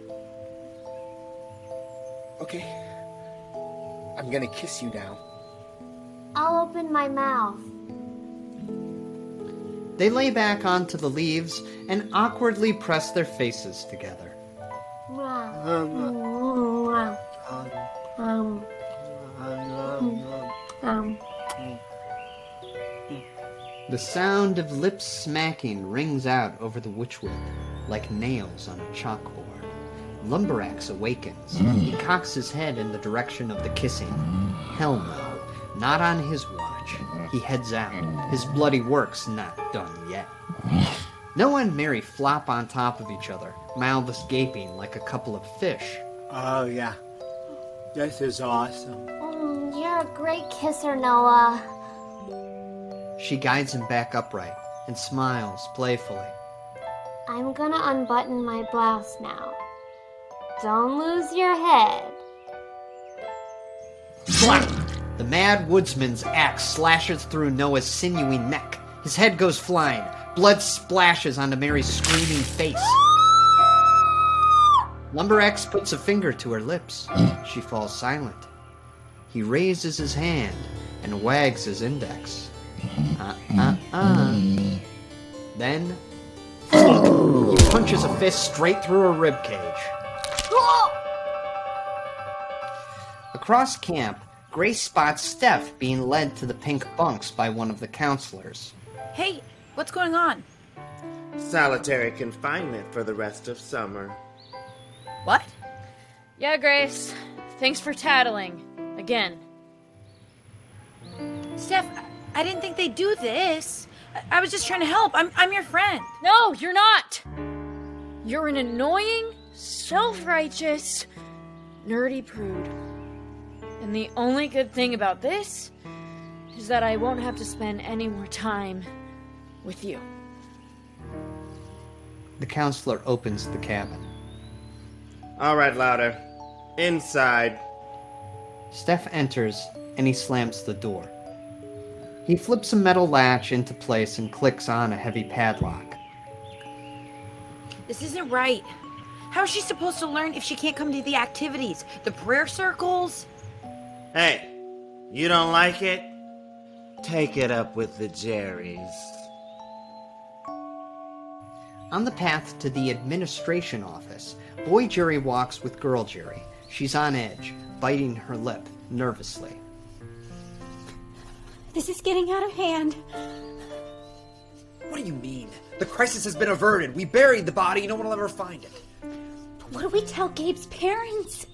Okay. I'm gonna kiss you now. I'll open my mouth. They lay back onto the leaves and awkwardly press their faces together. The sound of lips smacking rings out over the witchwood like nails on a chalkboard. Lumberax awakens. He cocks his head in the direction of the kissing. Hell no, not on his watch. He heads out. His bloody work's not done yet. Noah and Mary flop on top of each other, mouths gaping like a couple of fish. Oh, yeah. This is awesome. You're a great kisser, Noah. She guides him back upright and smiles playfully. I'm gonna unbutton my blouse now. Don't lose your head. Slap! The mad woodsman's axe slashes through Noah's sinewy neck. His head goes flying. Blood splashes onto Mary's screaming face. Lumberax puts a finger to her lips. She falls silent. He raises his hand and wags his index. Then, he punches a fist straight through her ribcage. Across camp, Grace spots Steph being led to the pink bunks by one of the counselors. Hey, what's going on? Solitary confinement for the rest of summer. What? Yeah, Grace. Thanks for tattling. Again. Steph, I didn't think they'd do this. I was just trying to help. I'm your friend. No, you're not! You're an annoying, self-righteous, nerdy prude. And the only good thing about this is that I won't have to spend any more time with you. The counselor opens the cabin. All right, louder. Inside. Steph enters, and he slams the door. He flips a metal latch into place and clicks on a heavy padlock. This isn't right. How is she supposed to learn if she can't come to the activities? The prayer circles? Hey, you don't like it? Take it up with the Jerrys. On the path to the administration office, Boy Jerry walks with Girl Jerry. She's on edge, biting her lip nervously. This is getting out of hand. What do you mean? The crisis has been averted. We buried the body. No one will ever find it. But what do we tell Gabe's parents?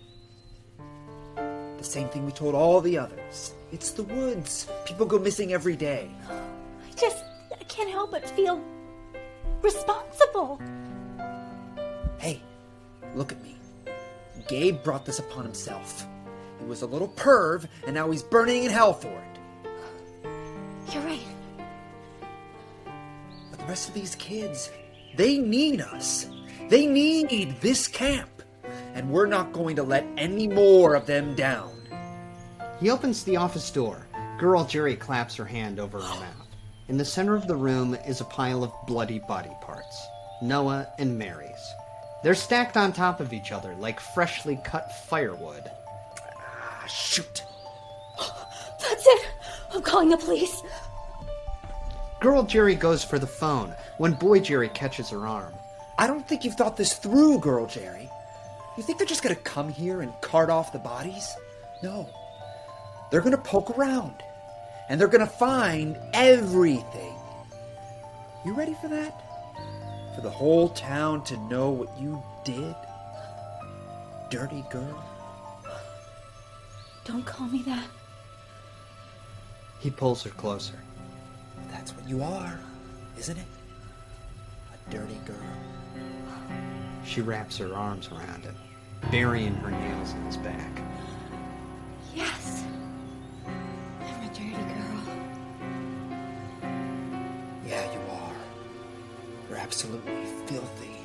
The same thing we told all the others. It's the woods. People go missing every day. I can't help but feel responsible. Hey, look at me. Gabe brought this upon himself. He was a little perv, and now he's burning in hell for it. You're right. But the rest of these kids, they need us. They need this camp. and we're not going to let any more of them down. He opens the office door. Girl Jerry claps her hand over her mouth. In the center of the room is a pile of bloody body parts. Noah and Mary's. They're stacked on top of each other like freshly cut firewood. Shoot. That's it. I'm calling the police. Girl Jerry goes for the phone when Boy Jerry catches her arm. I don't think you've thought this through, Girl Jerry. You think they're just going to come here and cart off the bodies? No. They're going to poke around, and they're going to find everything. You ready for that? For the whole town to know what you did? Dirty girl. Don't call me that. He pulls her closer. That's what you are, isn't it? A dirty girl. She wraps her arms around him, burying her nails in his back. Yes. I'm a dirty girl. Yeah, you are. You're absolutely filthy.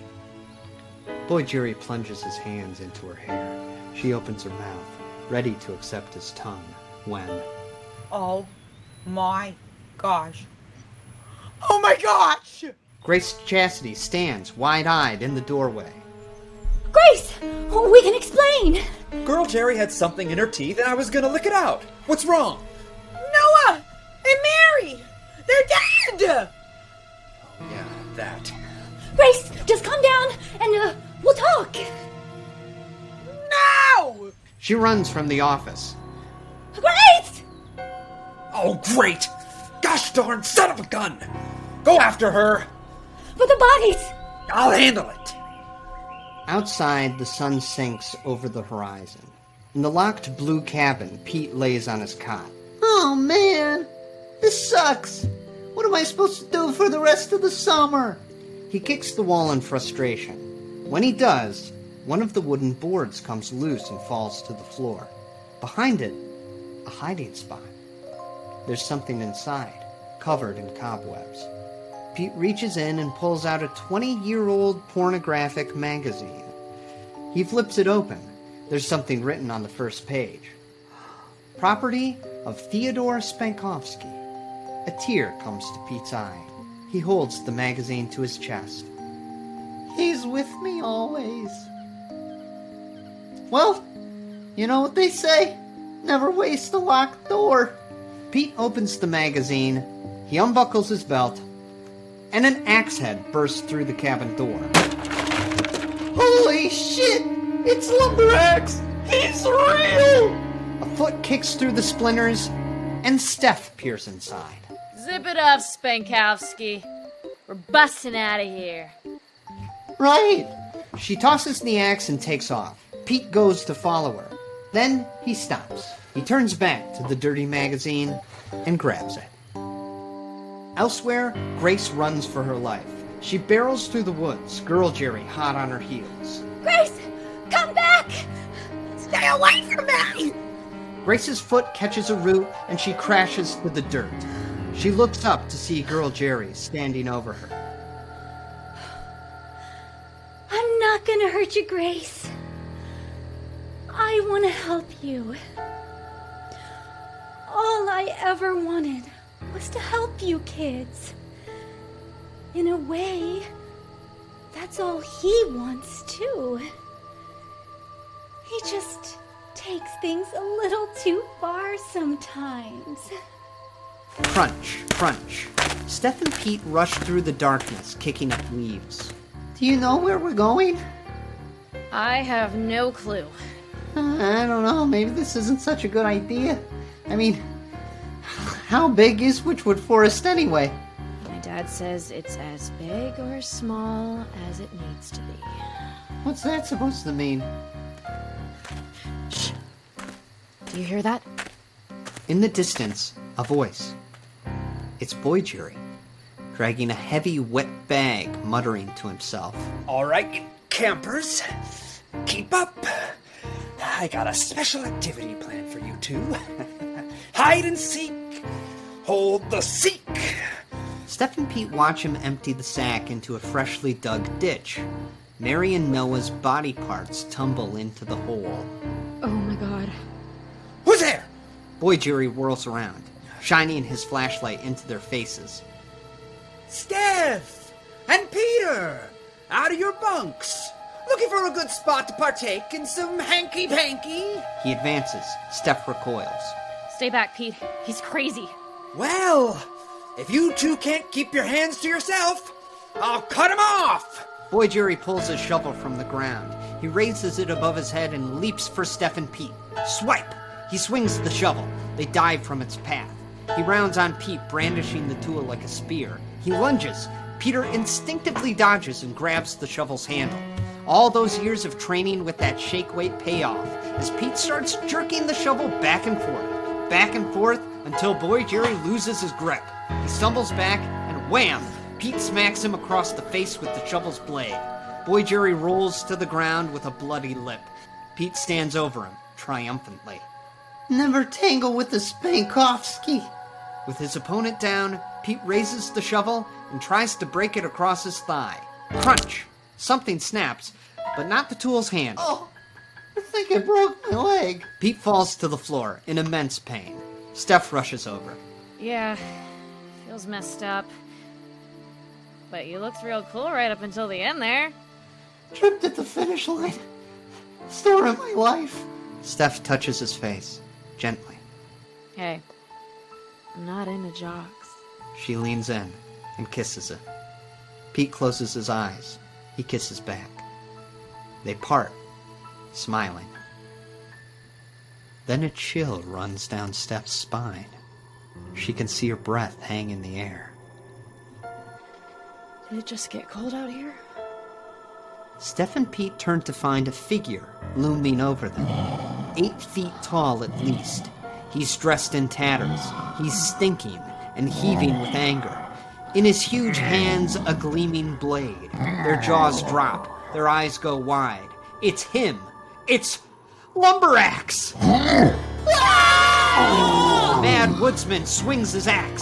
Boy Jerry plunges his hands into her hair. She opens her mouth, ready to accept his tongue, when... Oh my gosh. Oh my gosh! Grace Chastity stands wide-eyed in the doorway. Grace! We can explain! Girl Jerry had something in her teeth and I was gonna lick it out. What's wrong? Noah and Mary! They're dead! Yeah, that. Grace, just calm down and we'll talk. No! She runs from the office. Grace! Oh, great! Gosh darn son of a gun! Go after her! But the bodies! I'll handle it! Outside, the sun sinks over the horizon. In the locked blue cabin, Pete lays on his cot. Oh man, this sucks. What am I supposed to do for the rest of the summer? He kicks the wall in frustration. When he does, one of the wooden boards comes loose and falls to the floor. Behind it, a hiding spot. There's something inside, covered in cobwebs. Pete reaches in and pulls out a 20-year-old pornographic magazine. He flips it open. There's something written on the first page. Property of Theodore Spankovsky. A tear comes to Pete's eye. He holds the magazine to his chest. He's with me always. Well, you know what they say? Never waste a locked door. Pete opens the magazine. He unbuckles his belt. And an axe head bursts through the cabin door. Holy shit! It's Lumberax! He's real! A foot kicks through the splinters, and Steph peers inside. Zip it up, Spankowski. We're busting out of here. Right! She tosses the axe and takes off. Pete goes to follow her. Then he stops. He turns back to the dirty magazine and grabs it. Elsewhere, Grace runs for her life. She barrels through the woods, Girl Jerry hot on her heels. Grace, come back! Stay away from me! Grace's foot catches a root and she crashes to the dirt. She looks up to see Girl Jerry standing over her. I'm not gonna hurt you, Grace. I want to help you. All I ever wanted was to help you kids. In a way, that's all he wants too. He just takes things a little too far sometimes. Crunch, crunch. Steph and Pete rush through the darkness, kicking up leaves. Do you know where we're going? I have no clue. I don't know, maybe this isn't such a good idea. I mean, how big is Witchwood Forest anyway? My dad says it's as big or small as it needs to be. What's that supposed to mean? Shh. Do you hear that? In the distance, a voice. It's Boy Jerry, dragging a heavy, wet bag, muttering to himself. All right, you campers, keep up. I got a special activity planned for you two. Hide and seek. Hold the seek. Steph and Pete watch him empty the sack into a freshly dug ditch. Mary and Noah's body parts tumble into the hole. Oh my god. Who's there? Boy Jerry whirls around, shining his flashlight into their faces. Steph and Peter, out of your bunks. Looking for a good spot to partake in some hanky-panky? He advances. Steph recoils. Stay back, Pete. He's crazy. Well, if you two can't keep your hands to yourself, I'll cut 'em off! Boy Jerry pulls his shovel from the ground. He raises it above his head and leaps for Steph and Pete. Swipe! He swings the shovel. They dive from its path. He rounds on Pete, brandishing the tool like a spear. He lunges. Peter instinctively dodges and grabs the shovel's handle. All those years of training with that shake weight pay off as Pete starts jerking the shovel back and forth, until Boy Jerry loses his grip. He stumbles back and wham! Pete smacks him across the face with the shovel's blade. Boy Jerry rolls to the ground with a bloody lip. Pete stands over him, triumphantly. Never tangle with the Spankovsky. With his opponent down, Pete raises the shovel and tries to break it across his thigh. Crunch! Something snaps, but not the tool's hand. Oh, I think I broke my leg. Pete falls to the floor in immense pain. Steph rushes over. Yeah, feels messed up. But you looked real cool right up until the end there. Tripped at the finish line. Story of my life. Steph touches his face, gently. Hey, I'm not into jocks. She leans in and kisses it. Pete closes his eyes. He kisses back. They part, smiling. Then a chill runs down Steph's spine. She can see her breath hang in the air. Did it just get cold out here? Steph and Pete turn to find a figure looming over them. 8 feet tall at least. He's dressed in tatters. He's stinking and heaving with anger. In his huge hands, a gleaming blade. Their jaws drop. Their eyes go wide. It's him. It's Lumberaxe! Mad Woodsman swings his axe.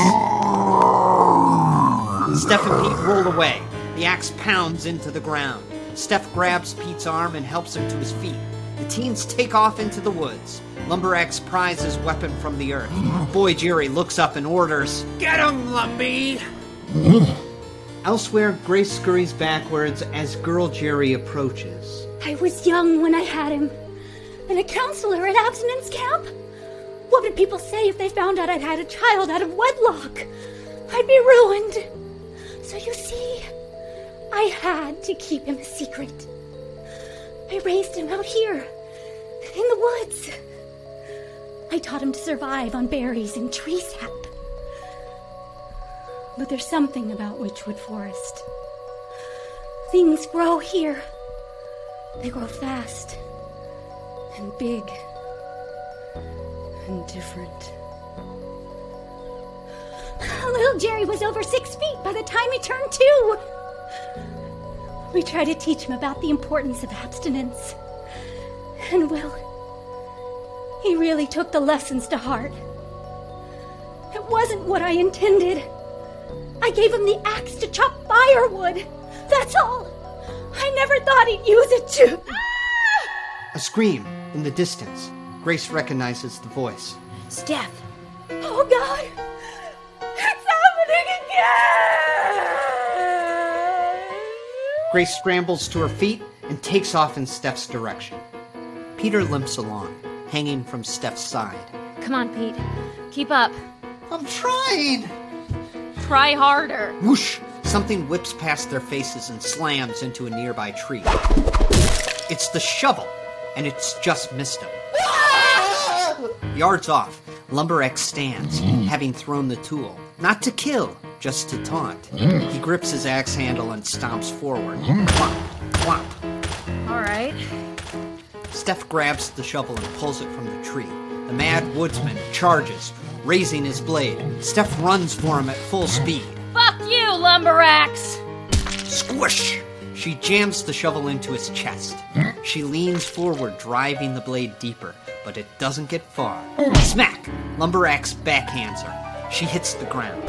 Steph and Pete roll away. The axe pounds into the ground. Steph grabs Pete's arm and helps him to his feet. The teens take off into the woods. Lumberaxe pries his weapon from the earth. Boy Jerry looks up and orders, Get 'em, Lumby! Elsewhere, Grace scurries backwards as Girl Jerry approaches. I was young when I had him, and a counselor at Abstinence camp. What would people say if they found out I'd had a child out of wedlock? I'd be ruined. So you see, I had to keep him a secret. I raised him out here, in the woods. I taught him to survive on berries and tree sap. But there's something about Witchwood Forest. Things grow here. They grow fast and big and different. Little Jerry was over 6 feet by the time he turned 2. We tried to teach him about the importance of abstinence. And well, he really took the lessons to heart. It wasn't what I intended. I gave him the axe to chop firewood. That's all. I never thought he'd use it to... A scream in the distance. Grace recognizes the voice. Steph. Oh, God. It's happening again. Grace scrambles to her feet and takes off in Steph's direction. Peter limps along, hanging from Steph's side. Come on, Pete. Keep up. I'm trying. Try harder. Whoosh! Something whips past their faces and slams into a nearby tree. It's the shovel, and it's just missed him. Yards off, Lumberaxe stands, having thrown the tool. Not to kill, just to taunt. He grips his axe handle and stomps forward. Clomp, clomp. All right. Steph grabs the shovel and pulls it from the tree. The Mad Woodsman charges, raising his blade. Steph runs for him at full speed. Fuck you, Lumberaxe! Squish! She jams the shovel into his chest. She leans forward, driving the blade deeper, but it doesn't get far. Smack! Lumberaxe backhands her. She hits the ground.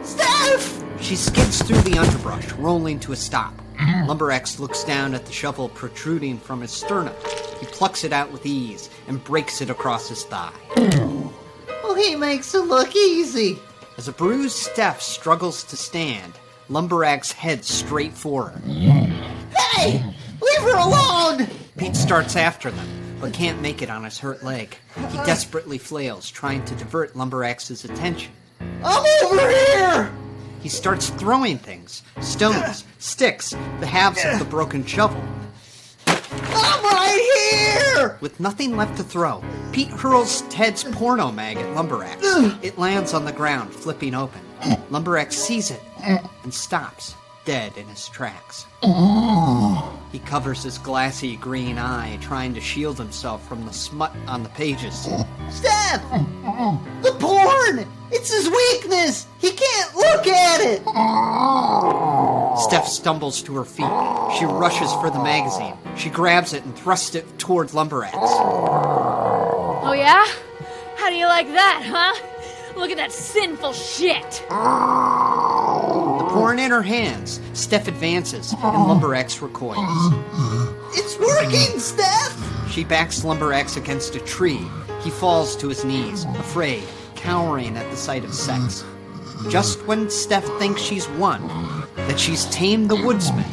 Steph! She skids through the underbrush, rolling to a stop. Lumberx looks down at the shovel protruding from his sternum. He plucks it out with ease and breaks it across his thigh. Oh, he makes it look easy. As a bruised Steph struggles to stand, Lumberx heads straight for her. Hey! Leave her alone! Pete starts after them, but can't make it on his hurt leg. He desperately flails, trying to divert Lumberx's attention. I'm over here! He starts throwing things, stones, sticks, the halves of the broken shovel. I'm right here! With nothing left to throw, Pete hurls Ted's porno mag at Lumberx. It lands on the ground, flipping open. Lumberx sees it and stops, dead in his tracks. He covers his glassy green eye, trying to shield himself from the smut on the pages. Steph! The porn! It's his weakness! He can't look at it! Steph stumbles to her feet. She rushes for the magazine. She grabs it and thrusts it toward Lumberx. Oh yeah? How do you like that, huh? Look at that sinful shit! The porn in her hands, Steph advances, and Lumberx recoils. It's working, Steph! She backs Lumberx against a tree. He falls to his knees, afraid, cowering at the sight of sex. Just when Steph thinks she's won, that she's tamed the woodsman,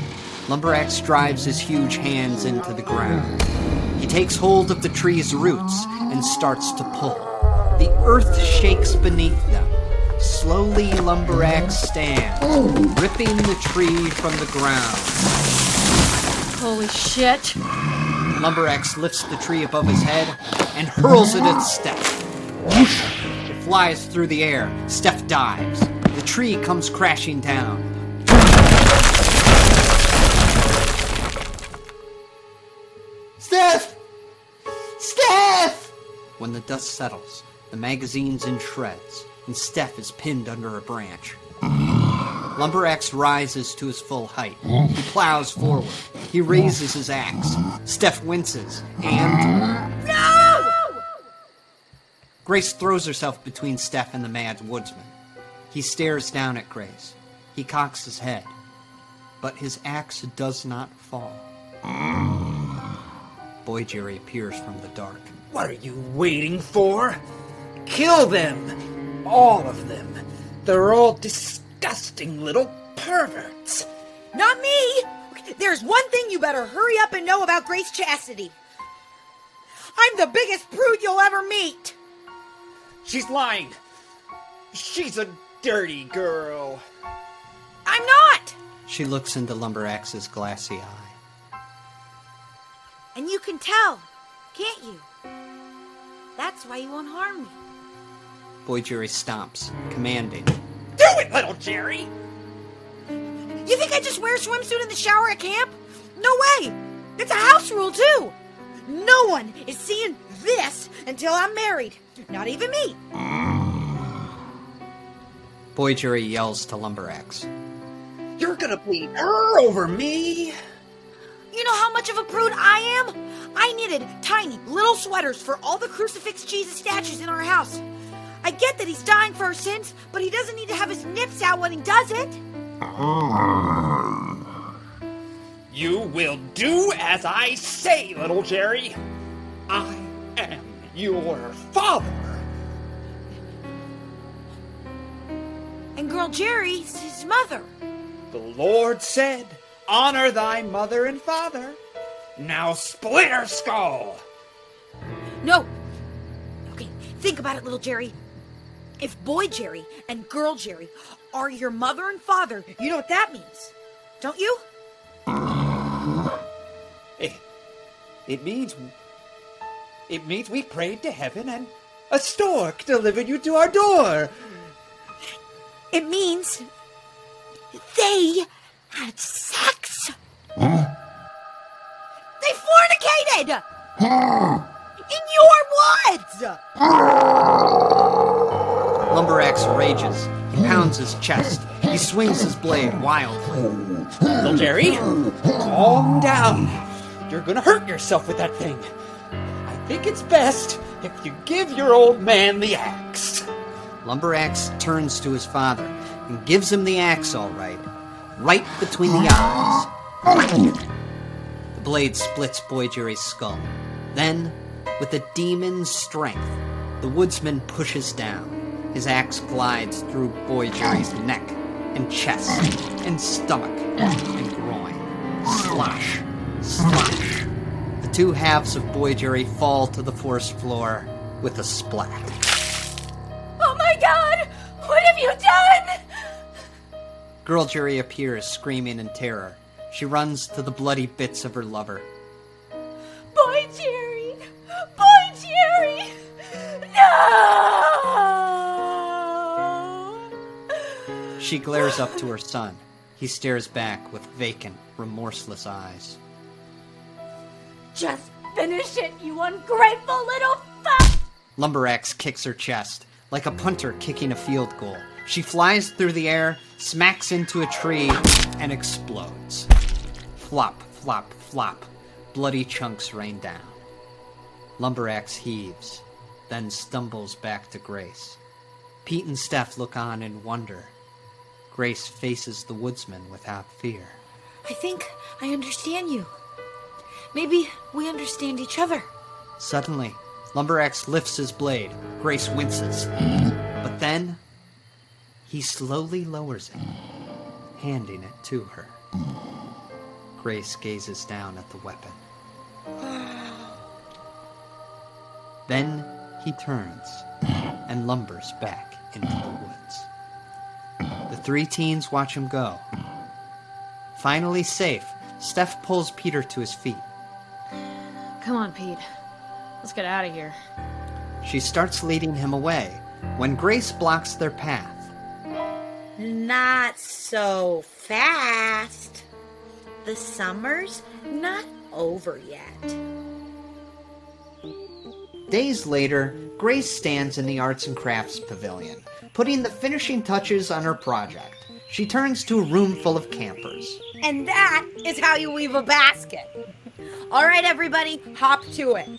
Lumberx drives his huge hands into the ground. He takes hold of the tree's roots and starts to pull. The earth shakes beneath them. Slowly, Lumberx stands, ripping the tree from the ground. Holy shit. Lumberx lifts the tree above his head and hurls it at Steph. It flies through the air. Steph dives. The tree comes crashing down. Steph! Steph! When the dust settles, the magazine's in shreds, and Steph is pinned under a branch. Lumberx rises to his full height. He plows forward. He raises his axe. Steph winces, and... No! Grace throws herself between Steph and the mad woodsman. He stares down at Grace. He cocks his head. But his axe does not fall. Boy Jerry appears from the dark. What are you waiting for? Kill them! All of them. They're all disgusting little perverts. Not me! There's one thing you better hurry up and know about Grace Chastity. I'm the biggest prude you'll ever meet! She's lying. She's a dirty girl. I'm not! She looks into Lumberx's glassy eye. And you can tell, can't you? That's why you won't harm me. Boy Jerry stomps, commanding. Do it, little Jerry! You think I just wear a swimsuit in the shower at camp? No way! It's a house rule, too! No one is seeing this until I'm married. Not even me. Boy Jerry yells to Lumberx. You're gonna plead her over me? You know how much of a prude I am? I knitted tiny little sweaters for all the crucifix Jesus statues in our house. I get that he's dying for our sins, but he doesn't need to have his nips out when he does it. You will do as I say, little Jerry. I am your father. And girl Jerry's his mother. The Lord said, honor thy mother and father. Now split her skull. No. Okay, think about it, little Jerry. If boy Jerry and girl Jerry are your mother and father, you know what that means, don't you? It means we prayed to heaven and a stork delivered you to our door. It means they had sex. They fornicated! In your woods! Lumberx rages. He pounds his chest. He swings his blade wildly. Little Jerry, calm down. You're gonna hurt yourself with that thing. I think it's best if you give your old man the axe. Lumberx turns to his father and gives him the axe all right. Right between the eyes. The blade splits Boy Jerry's skull. Then, with a demon's strength, the woodsman pushes down. His axe glides through Boy Jerry's neck and chest and stomach and groin. Slosh, slosh. The two halves of Boy Jerry fall to the forest floor with a splat. Oh my god! What have you done? Girl Jerry appears, screaming in terror. She runs to the bloody bits of her lover. Boy Jerry! Boy Jerry! No! She glares up to her son. He stares back with vacant, remorseless eyes. Just finish it, you ungrateful little fuck! Lumberax kicks her chest, like a punter kicking a field goal. She flies through the air, smacks into a tree, and explodes. Flop, flop, flop. Bloody chunks rain down. Lumberax heaves, then stumbles back to Grace. Pete and Steph look on in wonder. Grace faces the woodsman without fear. I think I understand you. Maybe we understand each other. Suddenly, Lumberax lifts his blade. Grace winces. But then, he slowly lowers it, handing it to her. Grace gazes down at the weapon. Then he turns and lumbers back into the woods. The three teens watch him go. Finally safe, Steph pulls Peter to his feet. Come on, Pete. Let's get out of here. She starts leading him away when Grace blocks their path. Not so fast. The summer's not over yet. Days later, Grace stands in the Arts and Crafts Pavilion, putting the finishing touches on her project. She turns to a room full of campers. And that is how you weave a basket. All right, everybody, hop to it.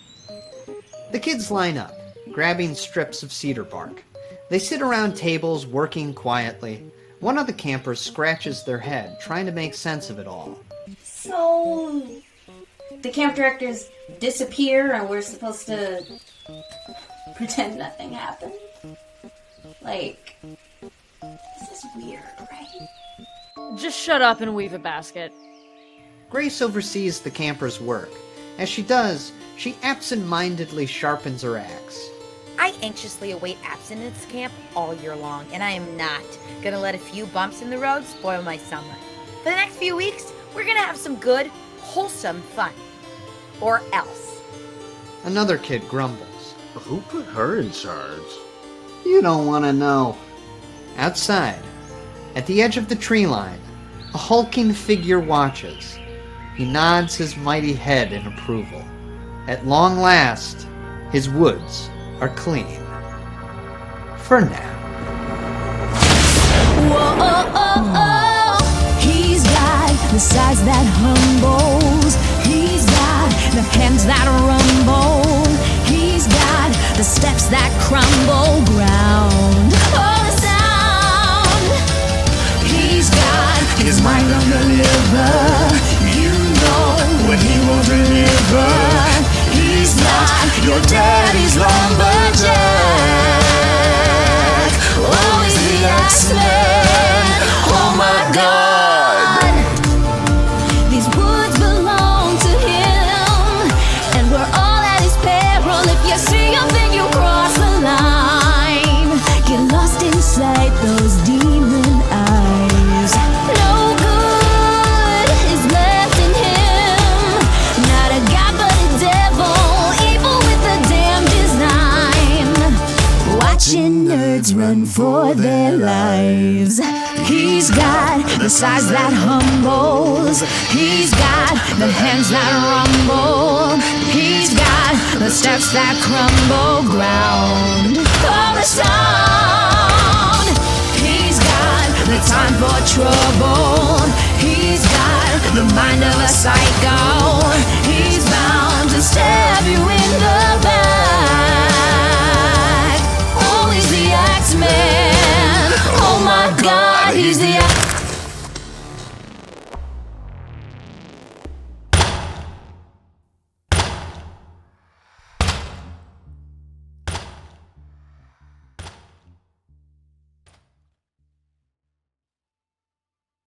The kids line up, grabbing strips of cedar bark. They sit around tables, working quietly. One of the campers scratches their head, trying to make sense of it all. So, the camp directors disappear and we're supposed to pretend nothing happened? Like, this is weird, right? Just shut up and weave a basket. Grace oversees the campers' work. As she does, she absent-mindedly sharpens her axe. I anxiously await Abstinence camp all year long, and I am not gonna let a few bumps in the road spoil my summer. For the next few weeks, we're gonna have some good, wholesome fun. Or else. Another kid grumbles. Who put her in charge? You don't want to know. Outside, at the edge of the tree line, a hulking figure watches. He nods his mighty head in approval. At long last, his woods are clean. For now. Whoa, oh, oh, oh. He's got the size that humbles. He's got the hands that rumble. He's got the steps that crumble ground. Oh, the sound. He's got his mind on the liver. You know what he will deliver. He's not your daddy's lumberjack. Oh, he's the X-Men. Oh my God. These woods belong to him, and we're all at his peril. If you see him, then you cross the line. Get lost inside those demon eyes. No good is left in him. Not a god, but a devil. Evil with a damn design. Watching nerds run for their lives. He's got the size that humbles. He's got the hands that rumble. He's got the steps that crumble ground. Oh, the sound. He's got the time for trouble. He's got the mind of a psycho.